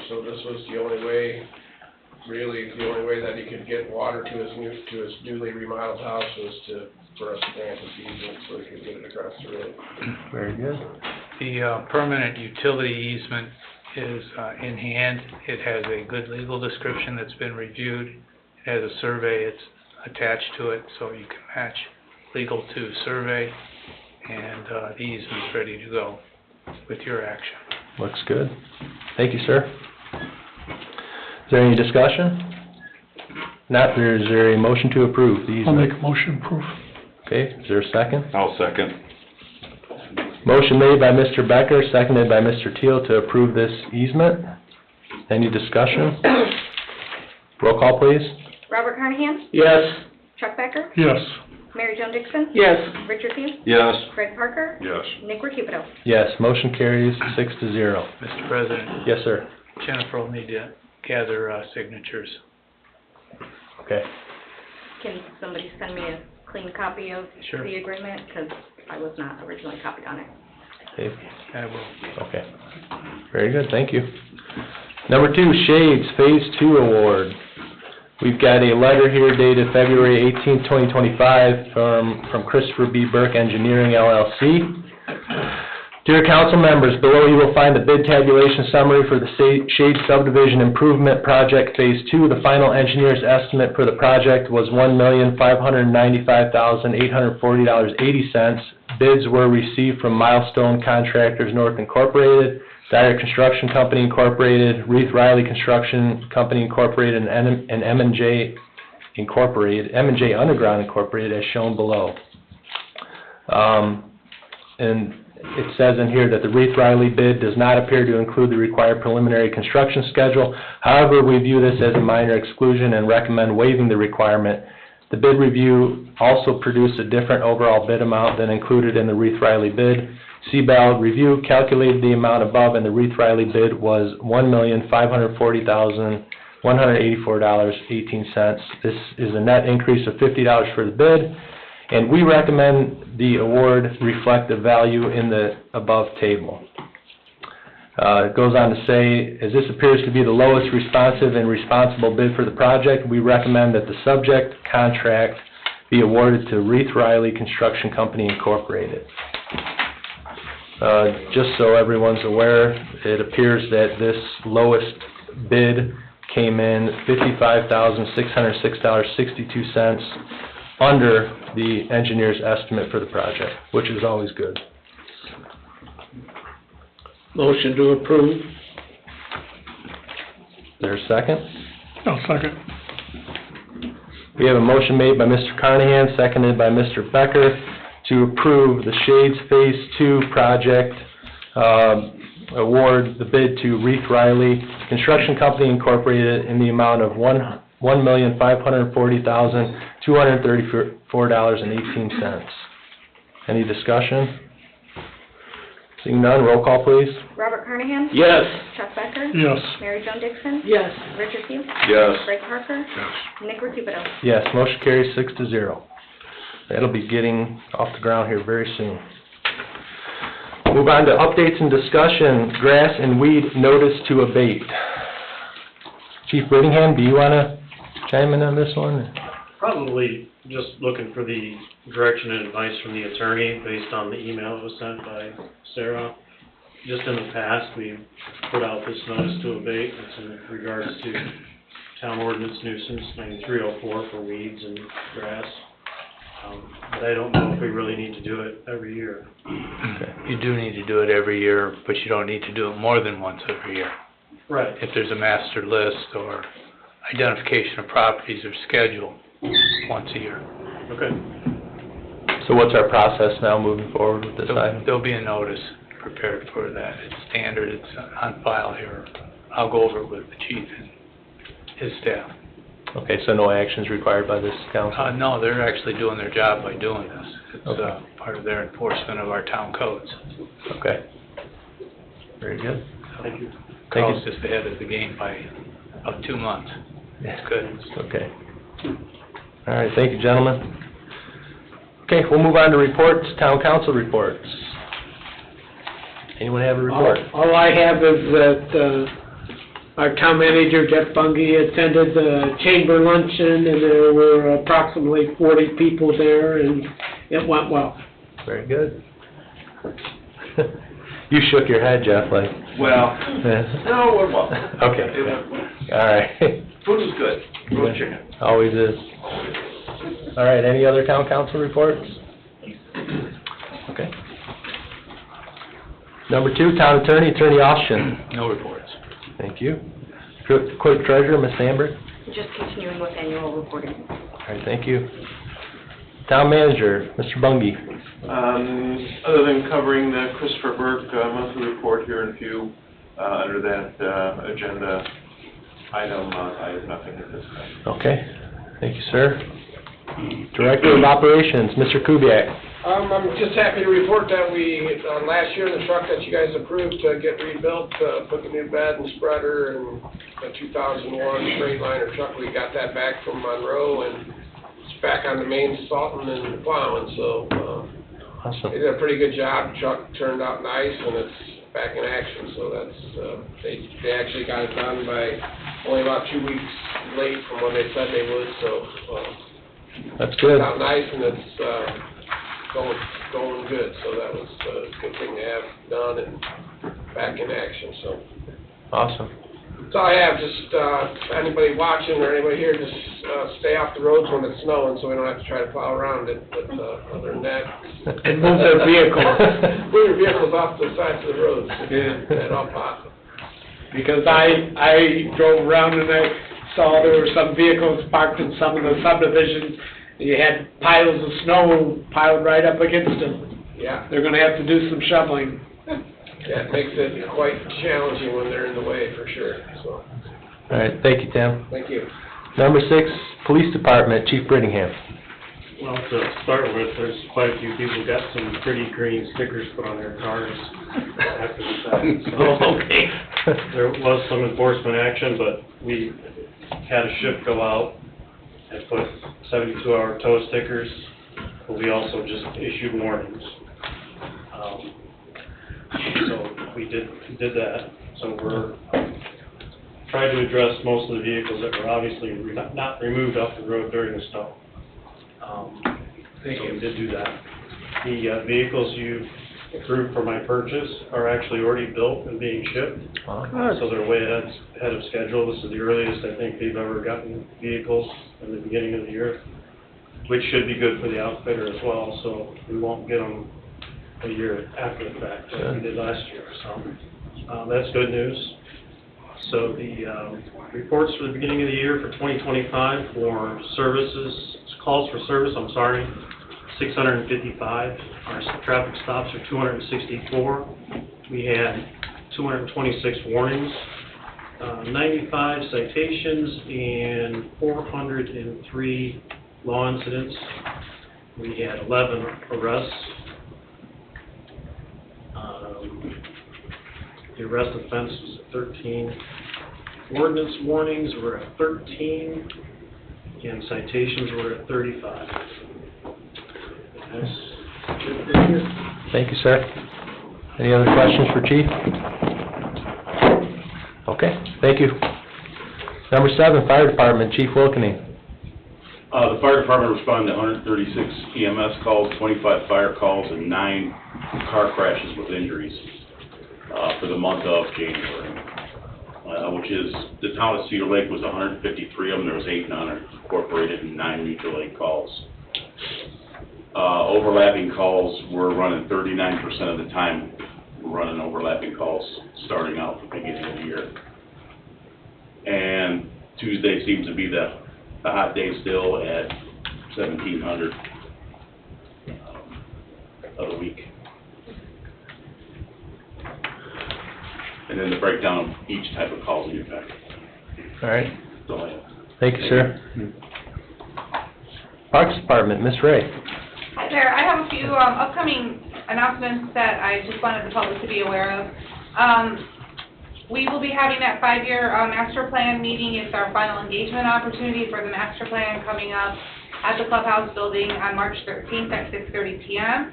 so this was the only way, really, the only way that he could get water to his newly remodeled house was for us to grant this easement so he could get it across the road. Very good. The permanent utility easement is in hand. It has a good legal description that's been reviewed. It has a survey it's attached to it, so you can match legal to survey, and the easement's ready to go with your action. Looks good. Thank you, sir. Is there any discussion? Not, is there a motion to approve the I'll easement? make a motion to approve. Okay, is there a second? I'll second. Motion made by Mr. Becker, seconded by Mr. Teal to approve this easement. Any discussion? Roll call, please. Robert Carnahan? Yes. Chuck Becker? Yes. Mary Jo Dixon? Yes. Richard Hughes? Yes. Greg Parker? Yes. Nick Recupero? Yes, motion carries 6-0. Mr. President, Yes, sir. Jennifer will need to gather signatures. Okay. Can somebody send me a clean copy of Sure. the agreement? Because I was not originally copied on it. Dave? I will. Okay. Very good, thank you. Number 2, Shades Phase 2 Award. We've got a letter here dated February 18th, 2025 from Christopher B. Burke Engineering LLC. Dear council members, below you will find the bid tabulation summary for the Shades Subdivision Improvement Project Phase 2. The final engineer's estimate for the project was $1,595,840.80. Bids were received from Milestone Contractors North Incorporated, Dyer Construction Company Incorporated, Reith Riley Construction Company Incorporated, and M&J Incorporated, M&J Underground Incorporated, as shown below. And it says in here that the Reith Riley bid does not appear to include the required preliminary construction schedule. However, we view this as a minor exclusion and recommend waiving the requirement. The bid review also produced a different overall bid amount than included in the Reith Riley bid. CBAL review calculated the amount above, and the Reith Riley bid was $1,540,184.18. This is a net increase of $50 for the bid, and we recommend the award reflect the value in the above table. It goes on to say, as this appears to be the lowest responsive and responsible bid for the project, we recommend that the subject contract be awarded to Reith Riley Construction Company Incorporated. Just so everyone's aware, it appears that this lowest bid came in $55,606.62 under the engineer's estimate for the project, which is always good. Motion to approve. Is there a second? I'll second. We have a motion made by Mr. Carnahan, seconded by Mr. Becker, to approve the Shades Phase 2 project, award the bid to Reith Riley Construction Company Incorporated in the amount of $1,540,234.18. Any discussion? Seeing none, roll call, please. Robert Carnahan? Yes. Chuck Becker? Yes. Mary Jo Dixon? Yes. Richard Hughes? Yes. Greg Parker? Yes. Nick Recupero? Yes, motion carries 6-0. That'll be getting off the ground here very soon. Move on to updates and discussion, grass and weed notice to abate. Chief Brittingham, do you want to chime in on this one? Probably just looking for the direction and advice from the attorney based on the email that was sent by Sarah. Just in the past, we've put out this notice to abate. It's in regards to town ordinance nuisance 9304 for weeds and grass. But I don't know if we really need to do it every year. You do need to do it every year, but you don't need to do it more than once every year. Right. If there's a master list or identification of properties or schedule, once a year. Okay. So what's our process now moving forward with this item? There'll be a notice prepared for that. It's standard, it's on file here. I'll go over it with the chief and his staff. Okay, so no actions required by this council? No, they're actually doing their job by doing this. It's Okay. part of their enforcement of our town codes. Okay. Very good. Thank you. Thank Carl's you. just ahead of the game by about 2 months. That's good. Okay. All right, thank you, gentlemen. Okay, we'll move on to reports, town council reports. Anyone have a report? All I have is that, our town manager, Jeff Bungie, attended the chamber luncheon, and there were approximately 40 people there, and it went well. Very good. You shook your head, Jeff, like... Well, no, we're well. Okay. It went well. All right. Food was good. Roast chicken. Always is. All right, any other town council reports? Okay. Number 2, town attorney, Attorney Austin. No reports. Thank you. Clerk treasurer, Ms. Sandberg. Just continuing with annual reporting. All right, thank you. Town Manager, Mr. Bungie. Other than covering the Christopher Burke monthly report here in a few, under that agenda item, I have nothing at this time. Okay, thank you, sir. Director of Operations, Mr. Kubiak. I'm just happy to report that we, last year, the truck that you guys approved to get rebuilt, put the new bed and spreader and the 2001 Freightliner truck, we got that back from Monroe and it's back on the main salting and plowing, so, Awesome. they did a pretty good job. The truck turned out nice and it's back in action, so that's, they actually got it done by only about 2 weeks late from when they said they would, so, That's good. turned out nice and it's, going good, so that was a good thing to have done and back in action, so. Awesome. So I have, just, anybody watching or anybody here, just, stay off the roads when it's snowing, so we don't have to try to plow around it, but, other than that. And move their vehicles. Move your vehicles off the sides of the roads, Yeah. at all possible. Because I drove around and I saw there were some vehicles parked in some of the subdivisions. You had piles of snow piled right up against them. Yeah. They're gonna have to do some shoveling. Yeah, it makes it quite challenging when they're in the way, for sure, so, All right, thank you, Tim. thank you. Number 6, Police Department, Chief Brittingham. Well, to start with, there's quite a few people got some pretty green stickers put on their cars after the fact. Oh, okay. There was some enforcement action, but we had a shift go out and put 72-hour tow stickers, but we also just issued warnings. So we did that. So we're trying to address most of the vehicles that were obviously not removed off the road during the snow. So we did do that. The vehicles you approved for my purchase are actually already built and being shipped. So they're way ahead of schedule. This is the earliest I think they've ever gotten vehicles in the beginning of the year, which should be good for the outfitter as well, so we won't get them a year after the fact like we did last year. So that's good news. So the reports for the beginning of the year for 2025 for services, calls for service, 655. Our traffic stops are 264. We had 226 warnings, 95 citations, and 403 law incidents. We had 11 arrests. The arrest offense was at 13. Ordinance warnings were at 13, and citations were at 35. Thank you, sir. Any other questions for Chief? Okay, thank you. Number 7, Fire Department, Chief Wilkening. The fire department responded to 136 EMS calls, 25 fire calls, and 9 car crashes with injuries for the month of January, which is, the town of Cedar Lake was 153 of them. There was 8 non-incorporated and 9 mutual aid calls. Overlapping calls, we're running 39% of the time. We're running overlapping calls starting out at the beginning of the year. And Tuesday seems to be the hot day still at 1,700 of the week. And then the breakdown of each type of calls in your packet. All right. That's all I have. Thank you, sir. Parks Department, Ms. Ray. Hi there, I have a few upcoming announcements that I just wanted the public to be aware of. We will be having that 5-year master plan meeting. It's our final engagement opportunity for the master plan coming up at the clubhouse building on March 13th at 6:30 p.m.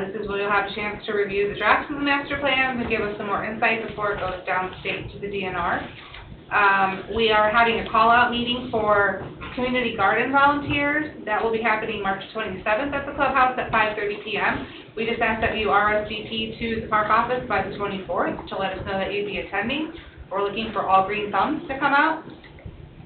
This is where you'll have a chance to review the drafts of the master plans and give us some more insight before it goes downstate to the DNR. We are having a call-out meeting for community garden volunteers. That will be happening March 27th at the clubhouse at 5:30 p.m. We just ask that you RSVP to the park office by the 24th to let us know that you'd be attending. We're looking for all green thumbs to come out.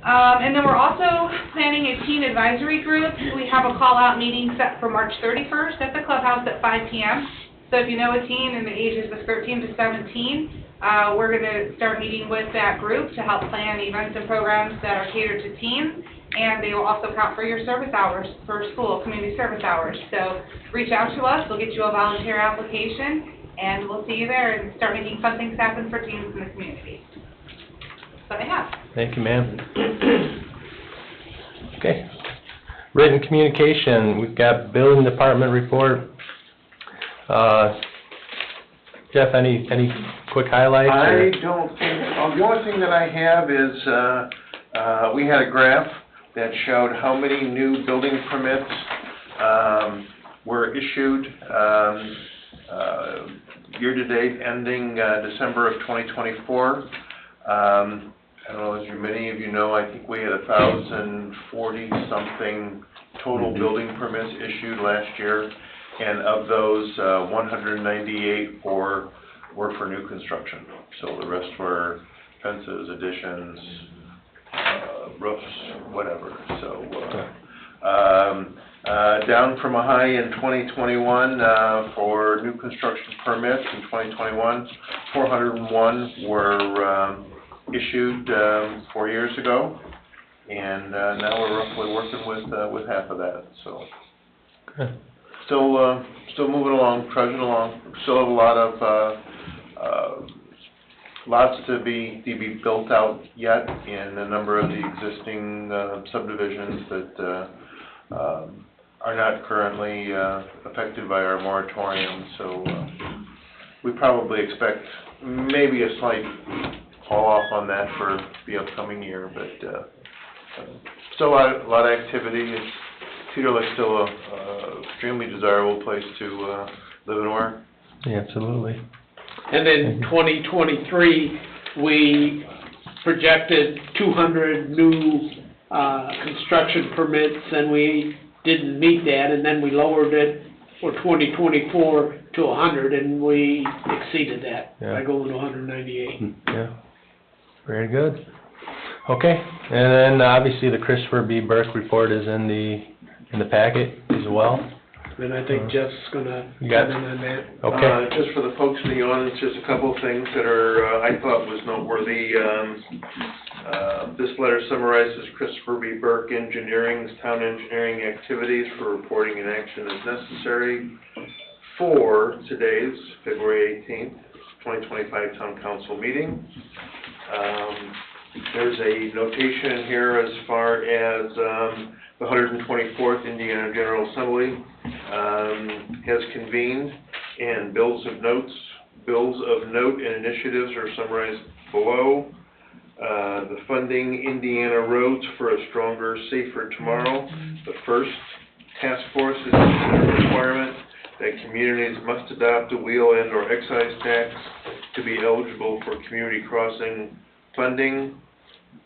And then we're also planning a teen advisory group. We have a call-out meeting set for March 31st at the clubhouse at 5 p.m. So if you know a teen in the ages of 13 to 17, We're gonna start meeting with that group to help plan events and programs that are catered to teens, and they will also count for your service hours for school, community service hours. So reach out to us, we'll get you a volunteer application, and we'll see you there and start making fun things happen for teens in the community. That's what I have. Thank you, ma'am. Okay. Written communication, we've got building department report. Jeff, any quick highlights? I don't think, the only thing that I have is, we had a graph that showed how many new building permits, were issued, year-to-date ending, December of 2024. I don't know, as many of you know, I think we had 1,040-something total building permits issued last year, and of those, 198 were for new construction. So the rest were fences, additions, roofs, whatever. So, down from a high in 2021 for new construction permits in 2021, 401 were issued 4 years ago, and now we're roughly working with half of that. So, still moving along, trudging along. Still have a lot of lots to be built out yet in a number of the existing subdivisions that are not currently affected by our moratorium. So we probably expect maybe a slight fall off on that for the upcoming year, but still a lot of activity. Cedar Lake's still a extremely desirable place to live and work. Yeah, absolutely. And in 2023, we projected 200 new construction permits, and we didn't meet that, and then we lowered it for 2024 to 100, and we exceeded that by going to 198. Yeah, very good. Okay, and then obviously the Christopher B. Burke report is in the packet as well. And I think Jeff's gonna comment on that. Okay. Just for the folks in the audience, just a couple of things that are, I thought was noteworthy. This letter summarizes Christopher B. Burke Engineering's town engineering activities for reporting and action as necessary for today's February 18th, 2025 Town Council meeting. There's a notation here as far as the 124th Indiana General Assembly has convened, and bills of note and initiatives are summarized below. The funding Indiana roads for a stronger, safer tomorrow. The first task force is a requirement that communities must adopt a wheel and or excise tax to be eligible for community crossing funding.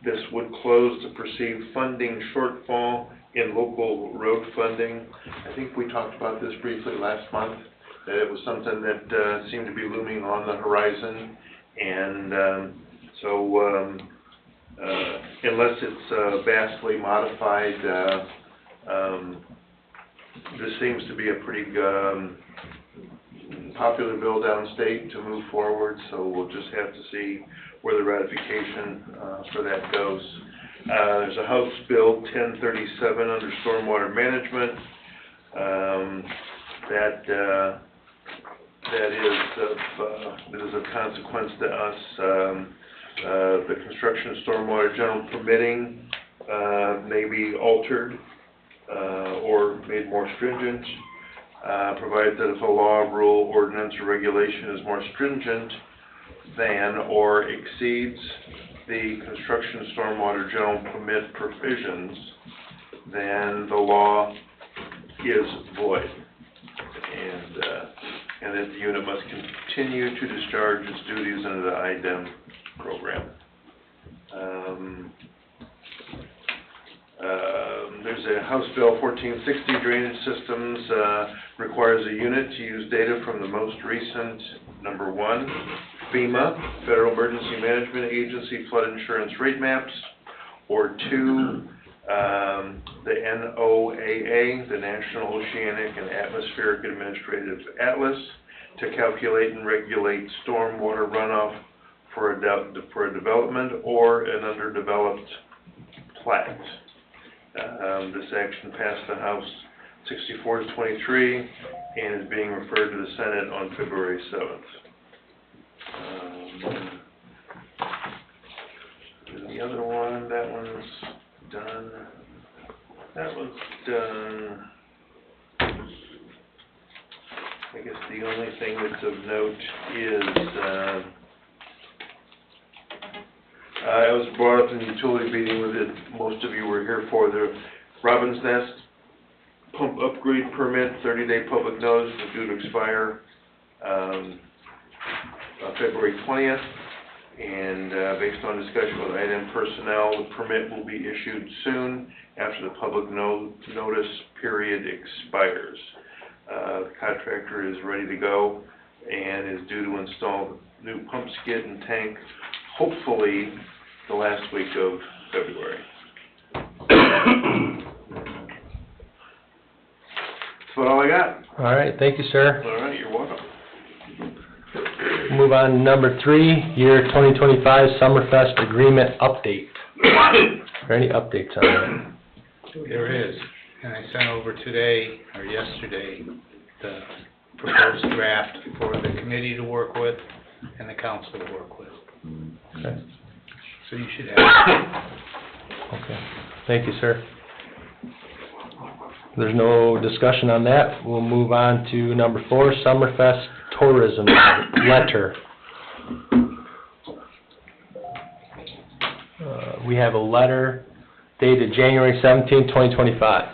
This would close the perceived funding shortfall in local road funding. I think we talked about this briefly last month, that it was something that seemed to be looming on the horizon, and so unless it's vastly modified, this seems to be a pretty popular bill downstate to move forward, so we'll just have to see where the ratification for that goes. There's a House Bill 1037 under stormwater management that is of consequence to us. The construction stormwater general permitting may be altered or made more stringent, provided that if a law, rule, ordinance, or regulation is more stringent than or exceeds the construction stormwater general permit provisions, then the law is void, and that the unit must continue to discharge its duties under the IDEM program. There's a House Bill 1460, drainage systems, requires a unit to use data from the most recent, number 1, FEMA, Federal Emergency Management Agency flood insurance rate maps, or 2, the NOAA, the National Oceanic and Atmospheric Administrative Atlas, to calculate and regulate stormwater runoff for a development or an underdeveloped plat. This action passed the House 64-23 and is being referred to the Senate on February 7th. The other one, that one's done. That one's done. I guess the only thing that's of note is, I was brought up in the utility meeting with it, most of you were here for the Robin's Nest pump upgrade permit, 30-day public notice is due to expire on February 20th. And based on discussion with IDM personnel, the permit will be issued soon after the public notice period expires. The contractor is ready to go and is due to install the new pump skid and tank, hopefully the last week of February. That's about all I got. All right, thank you, sir. All right, you're welcome. Move on to number 3, year 2025 Summerfest agreement update. Are there any updates on that? There is, and I sent over today, or yesterday, the proposed draft for the committee to work with and the council to work with. Okay. So you should have it. Okay, thank you, sir. There's no discussion on that. We'll move on to number 4, Summerfest tourism letter. We have a letter dated January 17, 2025,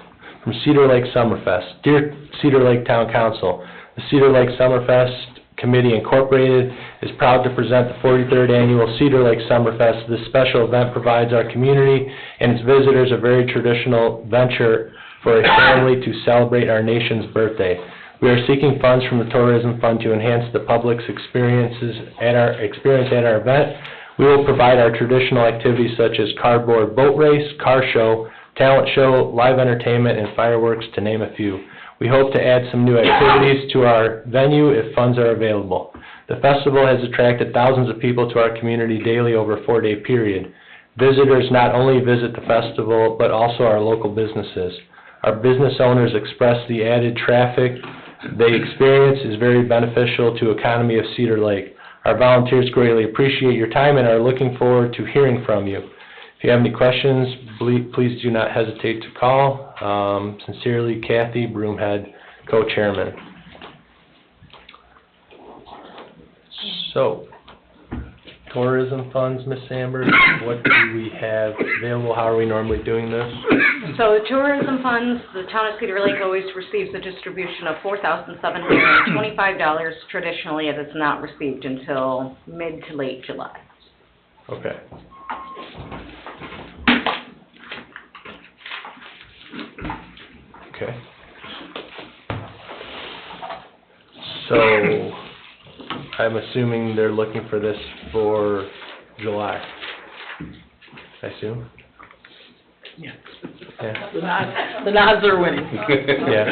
from Cedar Lake Summerfest. Dear Cedar Lake Town Council, the Cedar Lake Summerfest Committee Incorporated is proud to present the 43rd Annual Cedar Lake Summerfest. This special event provides our community and its visitors a very traditional venture for a family to celebrate our nation's birthday. We are seeking funds from the Tourism Fund to enhance the public's experience at our event. We will provide our traditional activities such as cardboard boat race, car show, talent show, live entertainment, and fireworks, to name a few. We hope to add some new activities to our venue if funds are available. The festival has attracted thousands of people to our community daily over a 4-day period. Visitors not only visit the festival, but also our local businesses. Our business owners express the added traffic they experience is very beneficial to the economy of Cedar Lake. Our volunteers greatly appreciate your time and are looking forward to hearing from you. If you have any questions, please do not hesitate to call. Sincerely, Kathy Broomhead, co-chairman. So, tourism funds, Ms. Sandberg, what do we have available? How are we normally doing this? So the tourism funds, the town of Cedar Lake always receives a distribution of $4,725. Traditionally, it is not received until mid to late July. Okay. Okay. So, I'm assuming they're looking for this for July, I assume? Yeah. Yeah. The nods are winning. Yeah.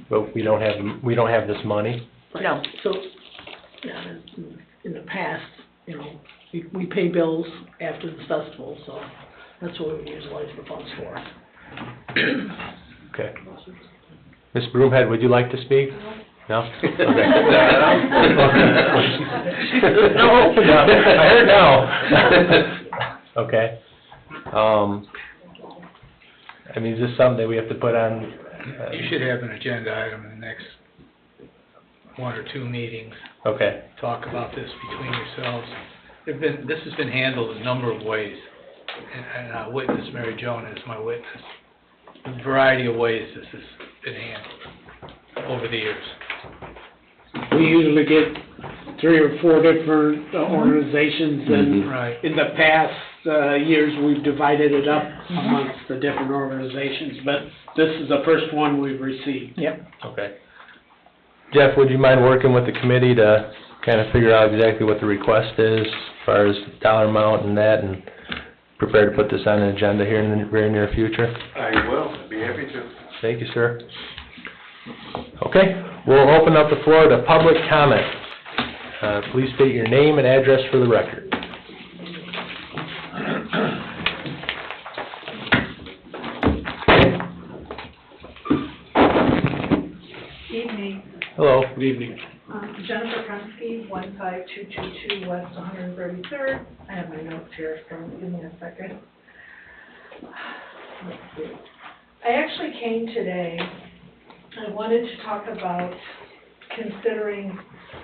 But we don't have this money? No. So, yeah, in the past, we pay bills after the festival, so that's what we utilize the funds for. Okay. Ms. Broomhead, would you like to speak? No? Okay. No. I heard no. Okay. I mean, is this something that we have to put on? You should have an agenda item in the next 1 or 2 meetings. Okay. Talk about this between yourselves. This has been handled a number of ways, and witness Mary Joan is my witness. A variety of ways this has been handled over the years. We usually get 3 or 4 different organizations, and Right. in the past years, we've divided it up amongst the different organizations, but this is the first one we've received. Yep. Okay. Jeff, would you mind working with the committee to kind of figure out exactly what the request is, as far as dollar amount and that, and prepare to put this on an agenda here in the very near future? I will, I'd be happy to. Thank you, sir. Okay, we'll open up the floor to public comment. Please state your name and address for the record. Evening. Hello. Good evening. Jennifer Prensky, 15222 West 133rd. I have my notes here, so give me a second. Let's see. I actually came today, I wanted to talk about considering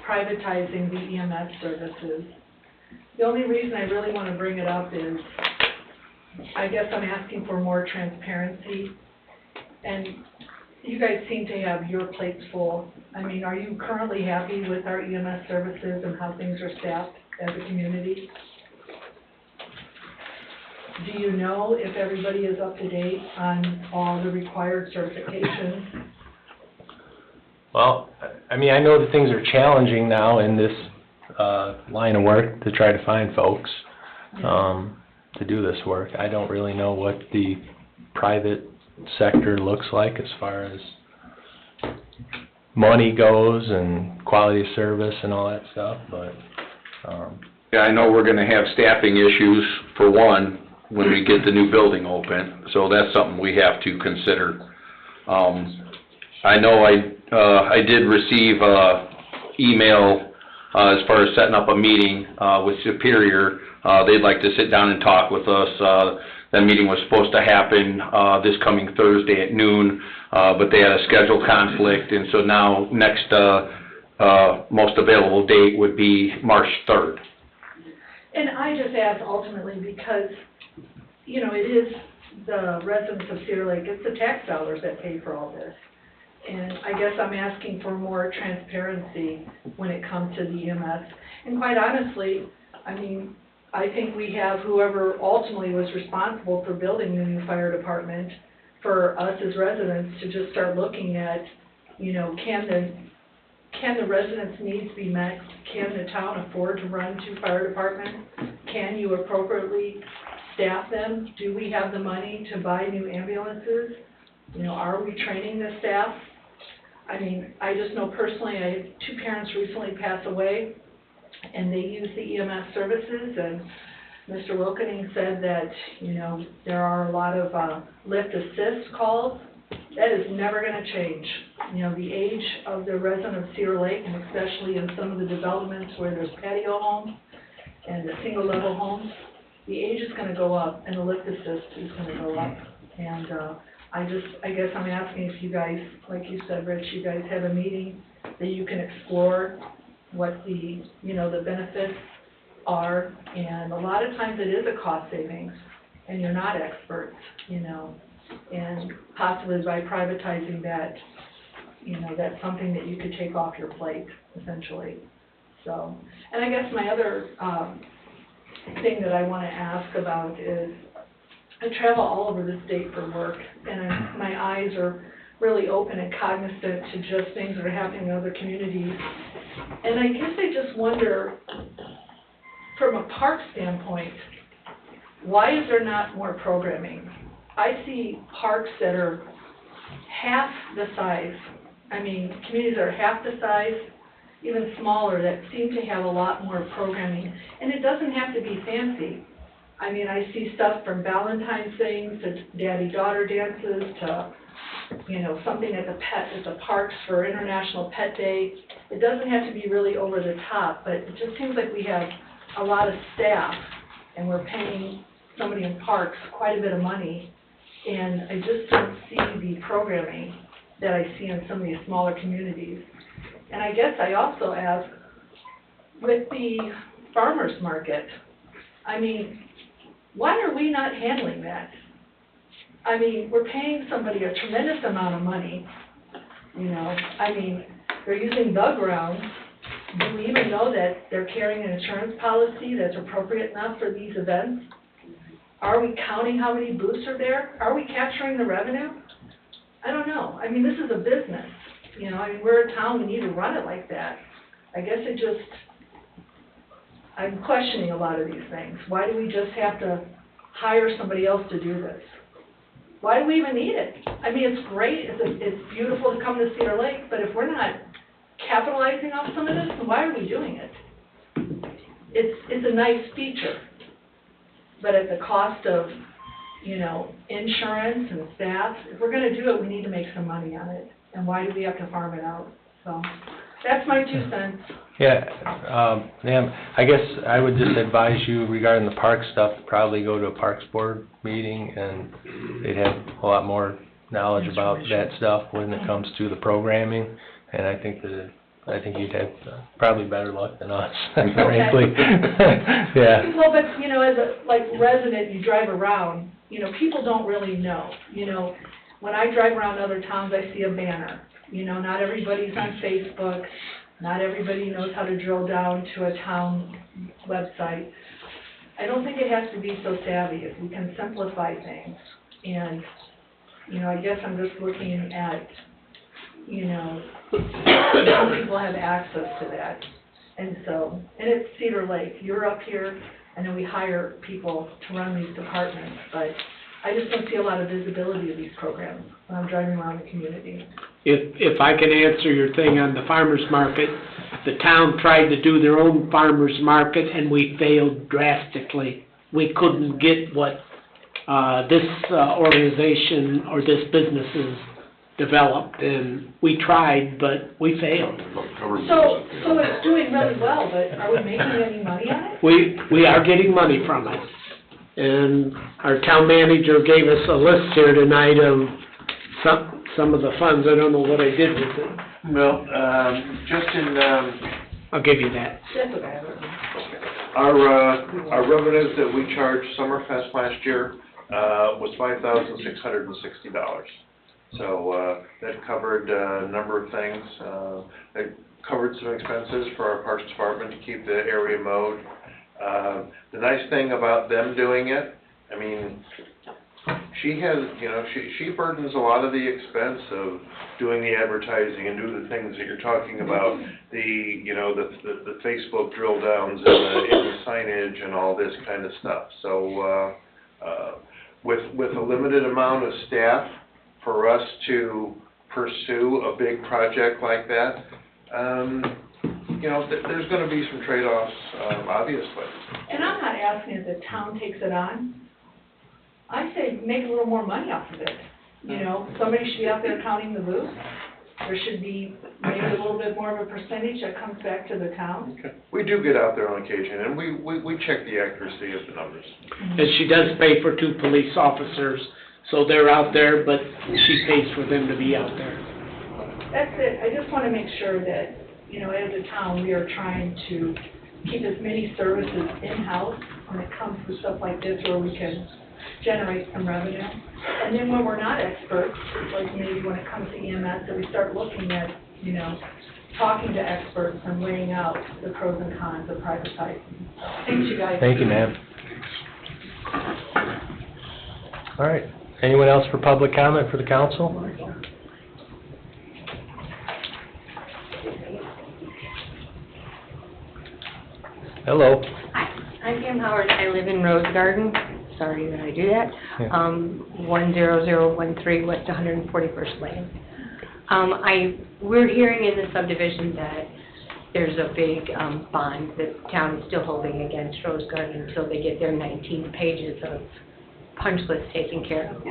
privatizing the EMS services. The only reason I really want to bring it up is, I guess I'm asking for more transparency. And you guys seem to have your plates full. I mean, are you currently happy with our EMS services and how things are staffed as a community? Do you know if everybody is up to date on all the required certifications? Well, I mean, I know that things are challenging now in this line of work to try to find folks to do this work. I don't really know what the private sector looks like as far as money goes and quality of service and all that stuff, but Yeah, I know we're gonna have staffing issues, for one, when we get the new building open, so that's something we have to consider. I know I did receive a email as far as setting up a meeting with Superior. They'd like to sit down and talk with us. That meeting was supposed to happen this coming Thursday at noon, but they had a schedule conflict, and so now next most available date would be March 3rd. And I just ask ultimately because, you know, it is the residents of Cedar Lake, it's the tax dollars that pay for all this. And I guess I'm asking for more transparency when it comes to the EMS. And quite honestly, I mean, I think we have whoever ultimately was responsible for building the new fire department, for us as residents to just start looking at, you know, can the residents' needs be met? Can the town afford to run 2 fire departments? Can you appropriately staff them? Do we have the money to buy new ambulances? You know, are we training the staff? I mean, I just know personally, I had 2 parents recently pass away, and they use the EMS services, and Mr. Wilkening said that, you know, there are a lot of lift assist calls. That is never going to change. You know, the age of the resident of Cedar Lake, and especially in some of the developments where there's patio homes and the single level homes, the age is going to go up and the lift assist is going to go up. And I guess I'm asking if you guys, like you said, Rich, you guys have a meeting that you can explore what the, you know, the benefits are. And a lot of times it is a cost savings and you're not experts, you know, and possibly by privatizing that, you know, that's something that you could take off your plate, essentially. So, and I guess my other thing that I want to ask about is, I travel all over the state for work, and my eyes are really open and cognizant to just things that are happening in other communities. And I guess I just wonder, from a park standpoint, why is there not more programming? I see parks that are half the size. I mean, communities that are half the size, even smaller, that seem to have a lot more programming. And it doesn't have to be fancy. I mean, I see stuff from Valentine's things to daddy-daughter dances to, you know, something at the parks for International Pet Day. It doesn't have to be really over the top, but it just seems like we have a lot of staff and we're paying somebody in parks quite a bit of money. And I just don't see the programming that I see in some of these smaller communities. And I guess I also ask, with the farmers market, I mean, why are we not handling that? I mean, we're paying somebody a tremendous amount of money, you know. I mean, they're using the grounds. Do we even know that they're carrying an insurance policy that's appropriate enough for these events? Are we counting how many booths are there? Are we capturing the revenue? I don't know. I mean, this is a business. You know, I mean, we're a town, we need to run it like that. I guess I'm questioning a lot of these things. Why do we just have to hire somebody else to do this? Why do we even need it? I mean, it's great, it's beautiful to come to Cedar Lake, but if we're not capitalizing off some of this, then why are we doing it? It's a nice feature, but at the cost of, you know, insurance and staff. If we're gonna do it, we need to make some money on it, and why do we have to farm it out? So, that's my 2 cents. Yeah, ma'am, I guess I would just advise you regarding the park stuff, to probably go to a Parks Board meeting, and they'd have a lot more knowledge about that stuff when it comes to the programming, and I think you'd have probably better luck than us, frankly. Yeah. Well, but, you know, as a, like, resident, you drive around, you know, people don't really know. You know, when I drive around other towns, I see a banner. You know, not everybody's on Facebook, not everybody knows how to drill down to a town website. I don't think it has to be so savvy if we can simplify things. And, you know, I guess I'm just looking at, you know, some people have access to that. And so, and it's Cedar Lake, you're up here, and then we hire people to run these departments, but I just don't see a lot of visibility of these programs when I'm driving around the community. If I can answer your thing on the farmer's market, the town tried to do their own farmer's market and we failed drastically. We couldn't get what this organization or this business has developed, and we tried, but we failed. So it's doing really well, but are we making any money on it? We are getting money from it. And our town manager gave us a list here tonight of some of the funds. I don't know what I did with it. Well, just in, I'll give you that. That's okay. our revenues that we charged Summerfest last year, was $5,660. So, that covered a number of things. It covered some expenses for our Parks Department to keep the area mowed. The nice thing about them doing it, I mean, she has, you know, she burdens a lot of the expense of doing the advertising and doing the things that you're talking about, you know, the Facebook drill downs and the signage and all this kind of stuff. So, with a limited amount of staff, for us to pursue a big project like that, you know, there's gonna be some trade-offs, obviously. And I'm not asking if the town takes it on. I say make a little more money off of it. You know, somebody should be out there counting the booths. There should be maybe a little bit more of a percentage that comes back to the town. Okay. We do get out there on occasion, and we check the accuracy of the numbers. And she does pay for 2 police officers, so they're out there, but she pays for them to be out there. That's it. I just want to make sure that, you know, as a town, we are trying to keep as many services in-house when it comes to stuff like this where we can generate some revenue. And then when we're not experts, like maybe when it comes to EMS, that we start looking at, you know, talking to experts and weighing out the pros and cons of privatizing. Thanks, you guys. Thank you, ma'am. All right, anyone else for public comment for the council? Hello. Hi, I'm Pam Howard. I live in Rose Garden. Sorry that I do that. Yeah. 10013 West 141st Lane. We're hearing in the subdivision that there's a big bond that the town is still holding against Rose Garden until they get their 19 pages of punch list taken care of.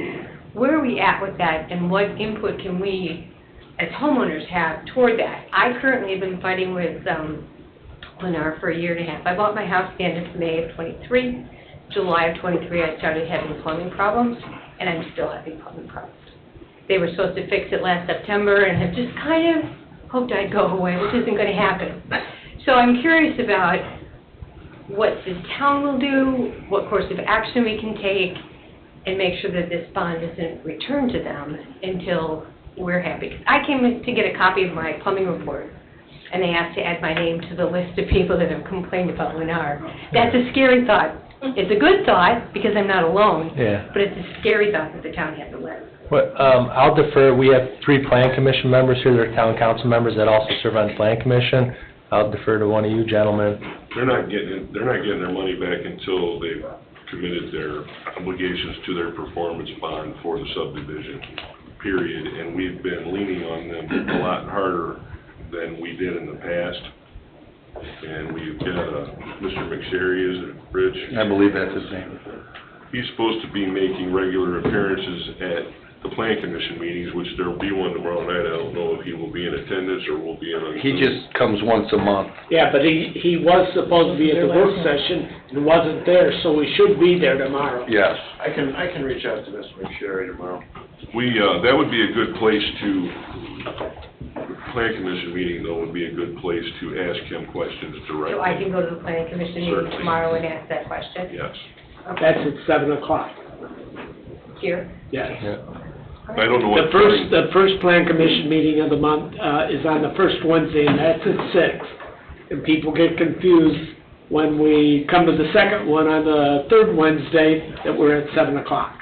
Where are we at with that, and what input can we, as homeowners, have toward that? I currently have been fighting with Lennar for a year and a half. I bought my house the end of May of '23. July of '23, I started having plumbing problems, and I'm still having plumbing problems. They were supposed to fix it last September and have just kind of hoped I'd go away, which isn't going to happen. So I'm curious about what this town will do, what course of action we can take, and make sure that this bond isn't returned to them until we're happy. I came in to get a copy of my plumbing report, and they asked to add my name to the list of people that have complained about Lennar. That's a scary thought. It's a good thought, because I'm not alone, Yeah. but it's a scary thought that the town has to live. Well, I'll defer, we have 3 plan commission members here, they're town council members that also serve on the plan commission. I'll defer to one of you gentlemen. They're not getting their money back until they've committed their obligations to their performance bond for the subdivision, period. And we've been leaning on them a lot harder than we did in the past. And we've got, Mr. McSherry, is it, Rich? I believe that's his name. He's supposed to be making regular appearances at the Plan Commission meetings, which there'll be one tomorrow night. I don't know if he will be in attendance or will be in on He Zoom. just comes once a month. Yeah, but he was supposed to be at the work session and wasn't there, so we should be there tomorrow. Yes. I can reach out to Mr. McSherry tomorrow. That would be a good place to, Plan Commission meeting though would be a good place to ask him questions directly. So I can go to the planning commission meeting Certainly. tomorrow and ask that question? Yes. That's at 7 o'clock. Here? Yes. I don't know what. The first plan commission meeting of the month, is on the first Wednesday, and that's at 6. And people get confused when we come to the second one on the third Wednesday, that we're at 7 o'clock.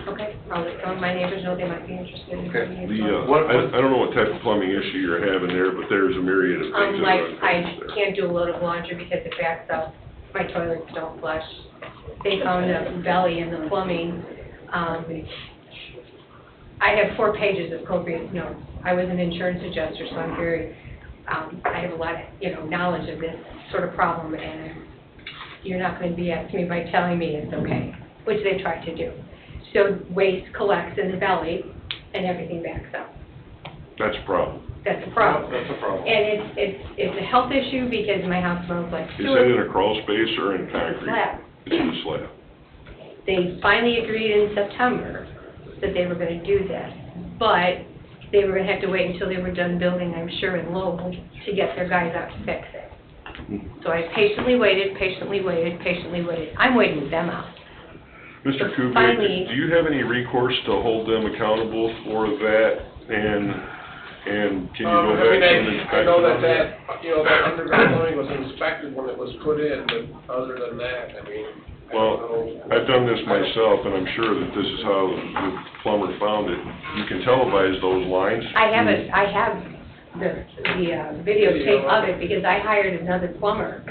Okay, I'll let some of my neighbors know they might be interested in Okay. meeting as well. I don't know what type of plumbing issue you're having there, but there's a myriad of things that Like, are I unfinished there. can't do a load of laundry because it backs up, my toilets don't flush. They found a valley in the plumbing. I have 4 pages of copious notes. I was an insurance adjuster, so I'm very, I have a lot of, knowledge of this sort of problem, and you're not going to BS me by telling me it's okay, which they tried to do. So waste collects in the valley, and everything backs up. That's a problem. That's a problem. That's a problem. And it's a health issue because my house smells like Is sewer. that in a crawl space or in concrete? Slab. It's in a slab. They finally agreed in September that they were gonna do this, but they were gonna have to wait until they were done building, I'm sure, in Lowell, to get their guys out to fix it. So I patiently waited. I'm waiting them out. Mr. Kubiak, finally- do you have any recourse to hold them accountable for that? And can you go back to an inspection? I know on that underground plumbing was inspected when it was put in, but other than that, I mean, I don't Well, know. I've done this myself, and I'm sure that this is how the plumber found it. You can televise those lines. I have the videotape of it because I hired another plumber.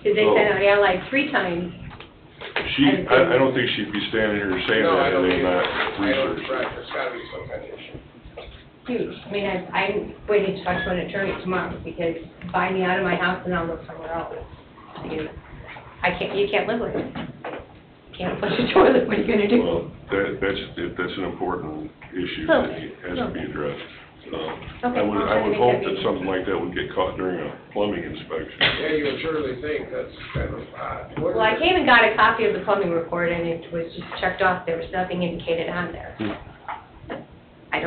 Because they sent out Allied 3 times. I don't think she'd be standing here saying No, I that don't and they think, not I don't, research. right, there's gotta be some kind of issue. Huge. I mean, I'm waiting to talk to an attorney tomorrow because buy me out of my house and I'll look somewhere else. Because you can't live like it. Can't flush a toilet, what are you gonna do? Well, that's an important issue that has to be addressed. Okay, I would hope that something like that would get caught during a plumbing inspection. Yeah, you would surely think, that's kind of odd. What Well, I is it? came and got a copy of the plumbing report and it was just checked off. There was nothing indicated on there. I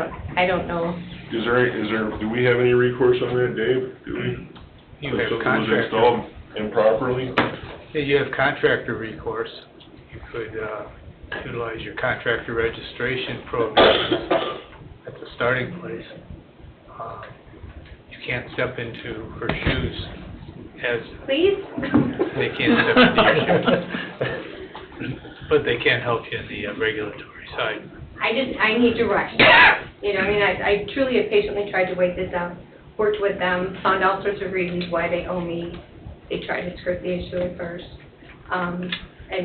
don't know. Do we have any recourse on that, Dave? Do we? You have If something was contractor. installed improperly? Yeah, you have contractor recourse. You could, utilize your contractor registration program at the starting place. You can't step into her shoes as, Please? they can't step into your shoes. But they can help you in the regulatory side. I need to rush. I truly have patiently tried to wait this out, worked with them, found all sorts of reasons why they owe me. They tried to skirt the issue at first. And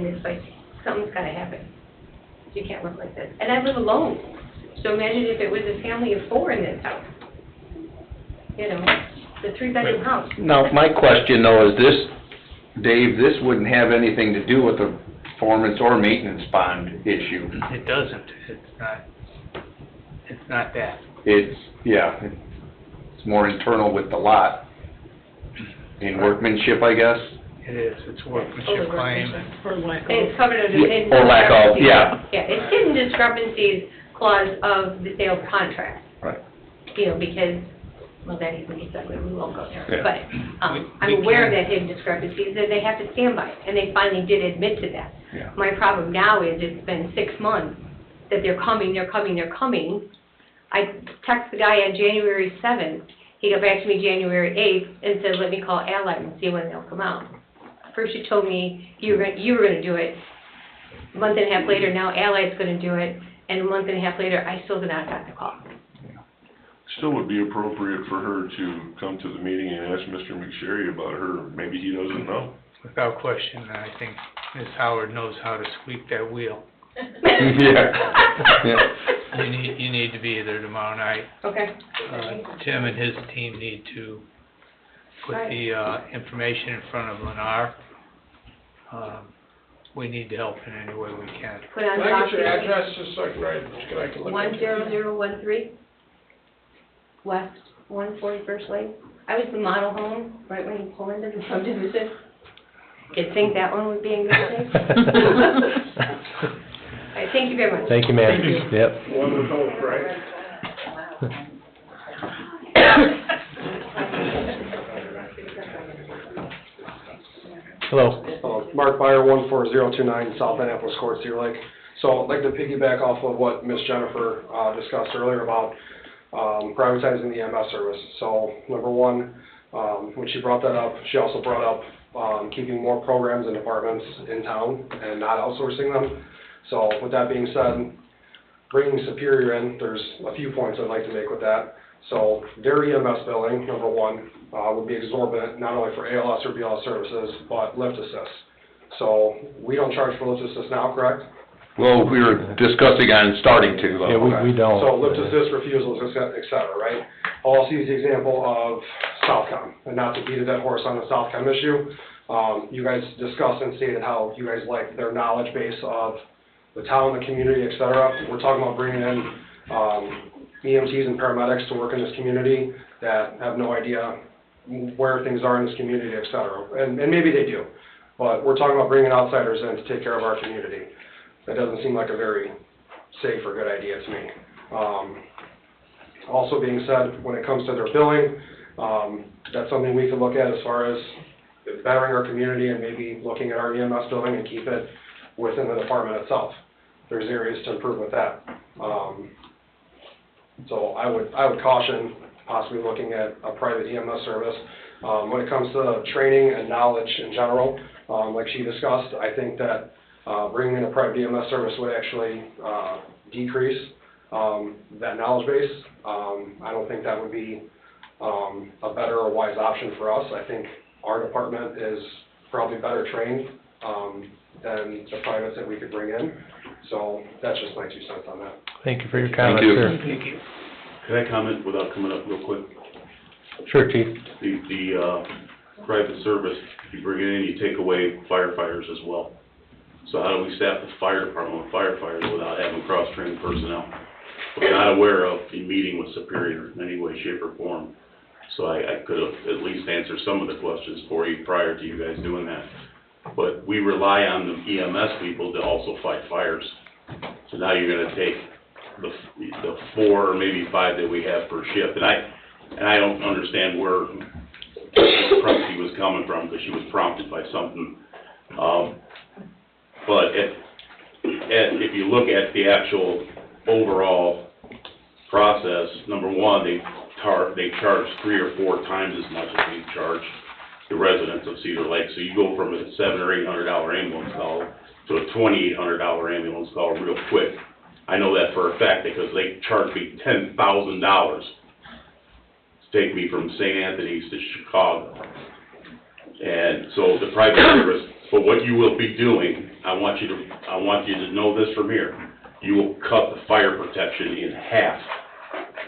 it's like, something's gotta happen. You can't live like this. And I live alone. So imagine if it was a family of 4 in this house. The 3-bedroom house. Now, my question though is this, Dave, this wouldn't have anything to do with the performance or maintenance bond issue. It doesn't. It's not that. It's more internal with the lot. In workmanship, I guess? It is. It's a workmanship claim. It's covered under hidden Or lack of, discrepancies. yeah. Yeah, it's hidden discrepancies clause of the sales contract. Right. Because, well, that even gets ugly, we won't go there. Yeah. But, We I'm aware of can- that hidden discrepancies, that they have to stand by it, and they finally did admit to that. Yeah. My problem now is it's been 6 months that they're coming. I texted the guy on January 7th. He got back to me January 8th and said, let me call Allied and see when they'll come out. First you told me you were gonna do it. A month and a half later, now Allied's gonna do it. And a month and a half later, I still did not got the call. Still would be appropriate for her to come to the meeting and ask Mr. McSherry about her, maybe he doesn't know. Without question, I think Ms. Howard knows how to squeak that wheel. Yeah. You need to be there tomorrow night. Okay. Tim and his team need to put the information in front of Lennar. We need to help in any way we can. Put on Can I get your document address, just so I can write, I can look? 10013 West 141st Lane. I was the model home, right when you pull into the subdivision. You'd think that one would be in good shape. All right, thank you very much. Thank you, ma'am. Yep. Wonderful, right? Hello. Mark Meyer, 14029 South Annapolis Court, Cedar Lake. So I'd like to piggyback off of what Ms. Jennifer discussed earlier about privatizing the EMS service. So number one, when she brought that up, she also brought up keeping more programs and departments in town and not outsourcing them. So with that being said, bringing Superior in, there's a few points I'd like to make with that. So their EMS billing, number one, would be exorbitant, not only for ALS or BLS services, but lift assist. So we don't charge for lift assist now, correct? Well, we were discussing on starting to, though. Yeah, we don't. So lift assist, refusals, et cetera, right? I'll also use the example of Southcom, and not to beat a dead horse on the Southcom issue. You guys discussed and stated how you guys like their knowledge base of the town, the community, et cetera. We're talking about bringing in EMTs and paramedics to work in this community that have no idea where things are in this community, et cetera. And maybe they do, but we're talking about bringing outsiders in to take care of our community. That doesn't seem like a very safe or good idea to me. Also being said, when it comes to their billing, that's something we can look at as far as bettering our community and maybe looking at our EMS billing and keep it within the department itself. There's areas to improve with that. So I would caution possibly looking at a private EMS service. When it comes to training and knowledge in general, like she discussed, I think that bringing in a private EMS service would actually decrease that knowledge base. I don't think that would be a better or wise option for us. I think our department is probably better trained than the privates that we could bring in. So that's just my 2 cents on that. Thank you for your comment, sir. Thank you. Can I comment without coming up real quick? Sure, Chief. The private service, you bring it in, you take away firefighters as well. So how do we staff the fire department with firefighters without having cross-trained personnel? We're not aware of a meeting with Superior in any way, shape, or form. So I could have at least answered some of the questions for you prior to you guys doing that. But we rely on the EMS people to also fight fires. So now you're gonna take the 4 or maybe 5 that we have per shift. And I don't understand where Mrs. Prusky was coming from, because she was prompted by something. But if you look at the actual overall process, number one, they charge 3 or 4 times as much as we charge the residents of Cedar Lake. So you go from a $700 or $800 ambulance call to a $2,800 ambulance call real quick. I know that for a fact because they charged me $10,000 to take me from St. Anthony's to Chicago. And so the private service, but what you will be doing, I want you to know this from here. You will cut the fire protection in half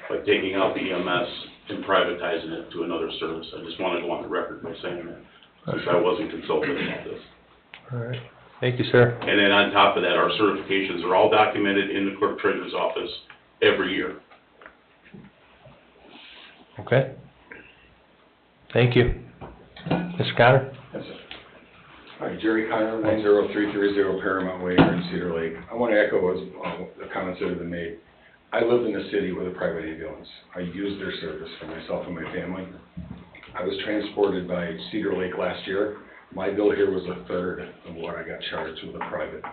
by taking out the EMS and privatizing it to another service. I just want to go on the record by saying that, since I wasn't consulted about this. All right. Thank you, sir. And then on top of that, our certifications are all documented in the clerk treasurer's office every year. Okay. Thank you. Mr. Connor? Yes, sir. Hi, Jerry Connor, 10330 Paramount Way here in Cedar Lake. I want to echo the comments that have been made. I live in the city with a private ambulance. I use their service for myself and my family. I was transported by Cedar Lake last year. My bill here was 1/3 of what I got charged with a private.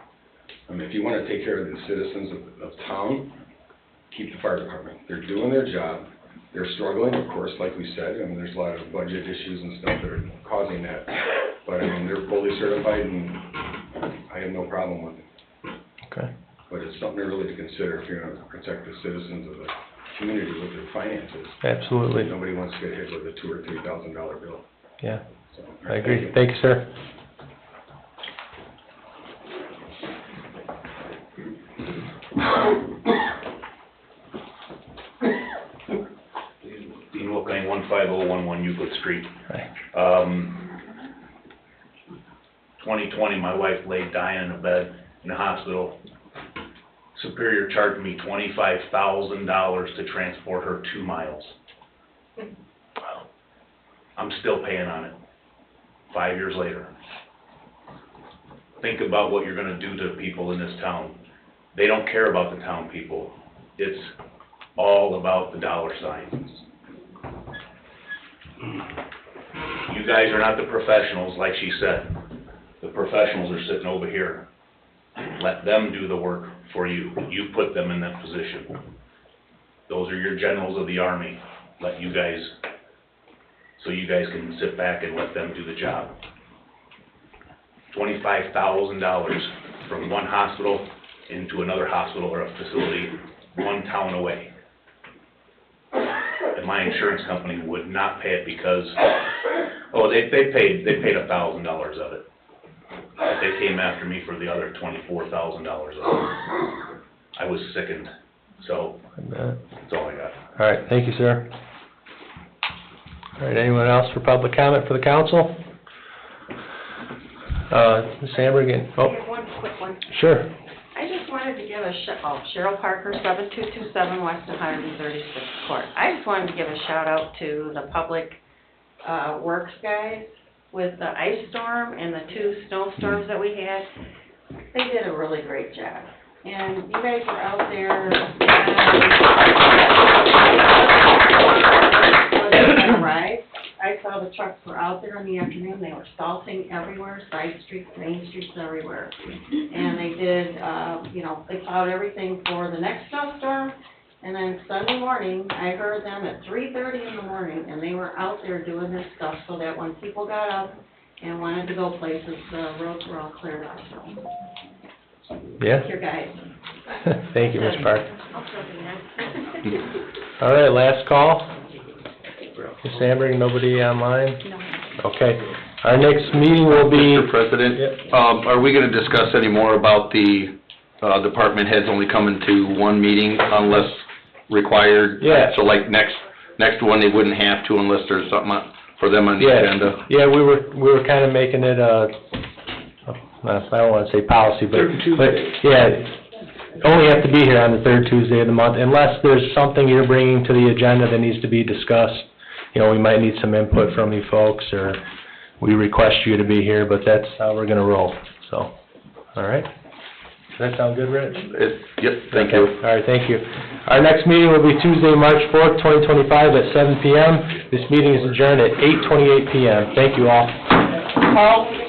I mean, if you want to take care of the citizens of town, keep the fire department. They're doing their job. They're struggling, of course, like we said. I mean, there's a lot of budget issues and stuff that are causing that. But I mean, they're fully certified and I have no problem with it. Okay. But it's something really to consider if you're going to protect the citizens of the community with their finances. Absolutely. Nobody wants to get hit with a $2,000 or $3,000 bill. Yeah, So, I agree. Thank you, sir. 15011 Euclid Street. 2020, my wife laid dying in a bed in the hospital. Superior charged me $25,000 to transport her 2 miles. I'm still paying on it, 5 years later. Think about what you're gonna do to people in this town. They don't care about the town people. It's all about the dollar sign. You guys are not the professionals, like she said. The professionals are sitting over here. Let them do the work for you. You put them in that position. Those are your generals of the army. Let you guys, so you guys can sit back and let them do the job. $25,000 from one hospital into another hospital or a facility 1 town away. And my insurance company would not pay it because, they paid $1,000 of it. But they came after me for the other $24,000 of it. I was sickened, so that's all I got. All right, thank you, sir. All right, anyone else for public comment for the council? Ms. Amber again? I have one quick one. Sure. I just wanted to give Cheryl Parker, 7227 West 136th Court. I just wanted to give a shout out to the public works guys with the ice storm and the 2 snowstorms that we had. They did a really great job. And you guys were out there, when they arrived, I saw the trucks were out there in the afternoon. They were salting everywhere, side streets, main streets, everywhere. And they did, they plowed everything for the next snowstorm. And then Sunday morning, I heard them at 3:30 in the morning, and they were out there doing this stuff so that when people got up and wanted to go places, the roads were all cleared out. So, Yeah. thank you guys. Thank you, Ms. Park. I'll throw it in there. All right, last call. Ms. Sandberg, nobody online? No. Okay. Our next meeting will be... Mr. President, are we gonna discuss any more about the, department heads only coming to 1 meeting unless required? Yeah. So like next one, they wouldn't have to unless there's something for them on the agenda? Yeah, we were kind of making it I don't want to say policy, but only have to be here on the 3rd Tuesday of the month unless there's something you're bringing to the agenda that needs to be discussed. We might need some input from you folks, or we request you to be here, but that's how we're gonna roll, so, all right? Does that sound good, Rich? Yep, thank you. All right, thank you. Our next meeting will be Tuesday, March 4th, 2025 at 7 p.m. This meeting is adjourned at 8:28 p.m. Thank you all. Paul?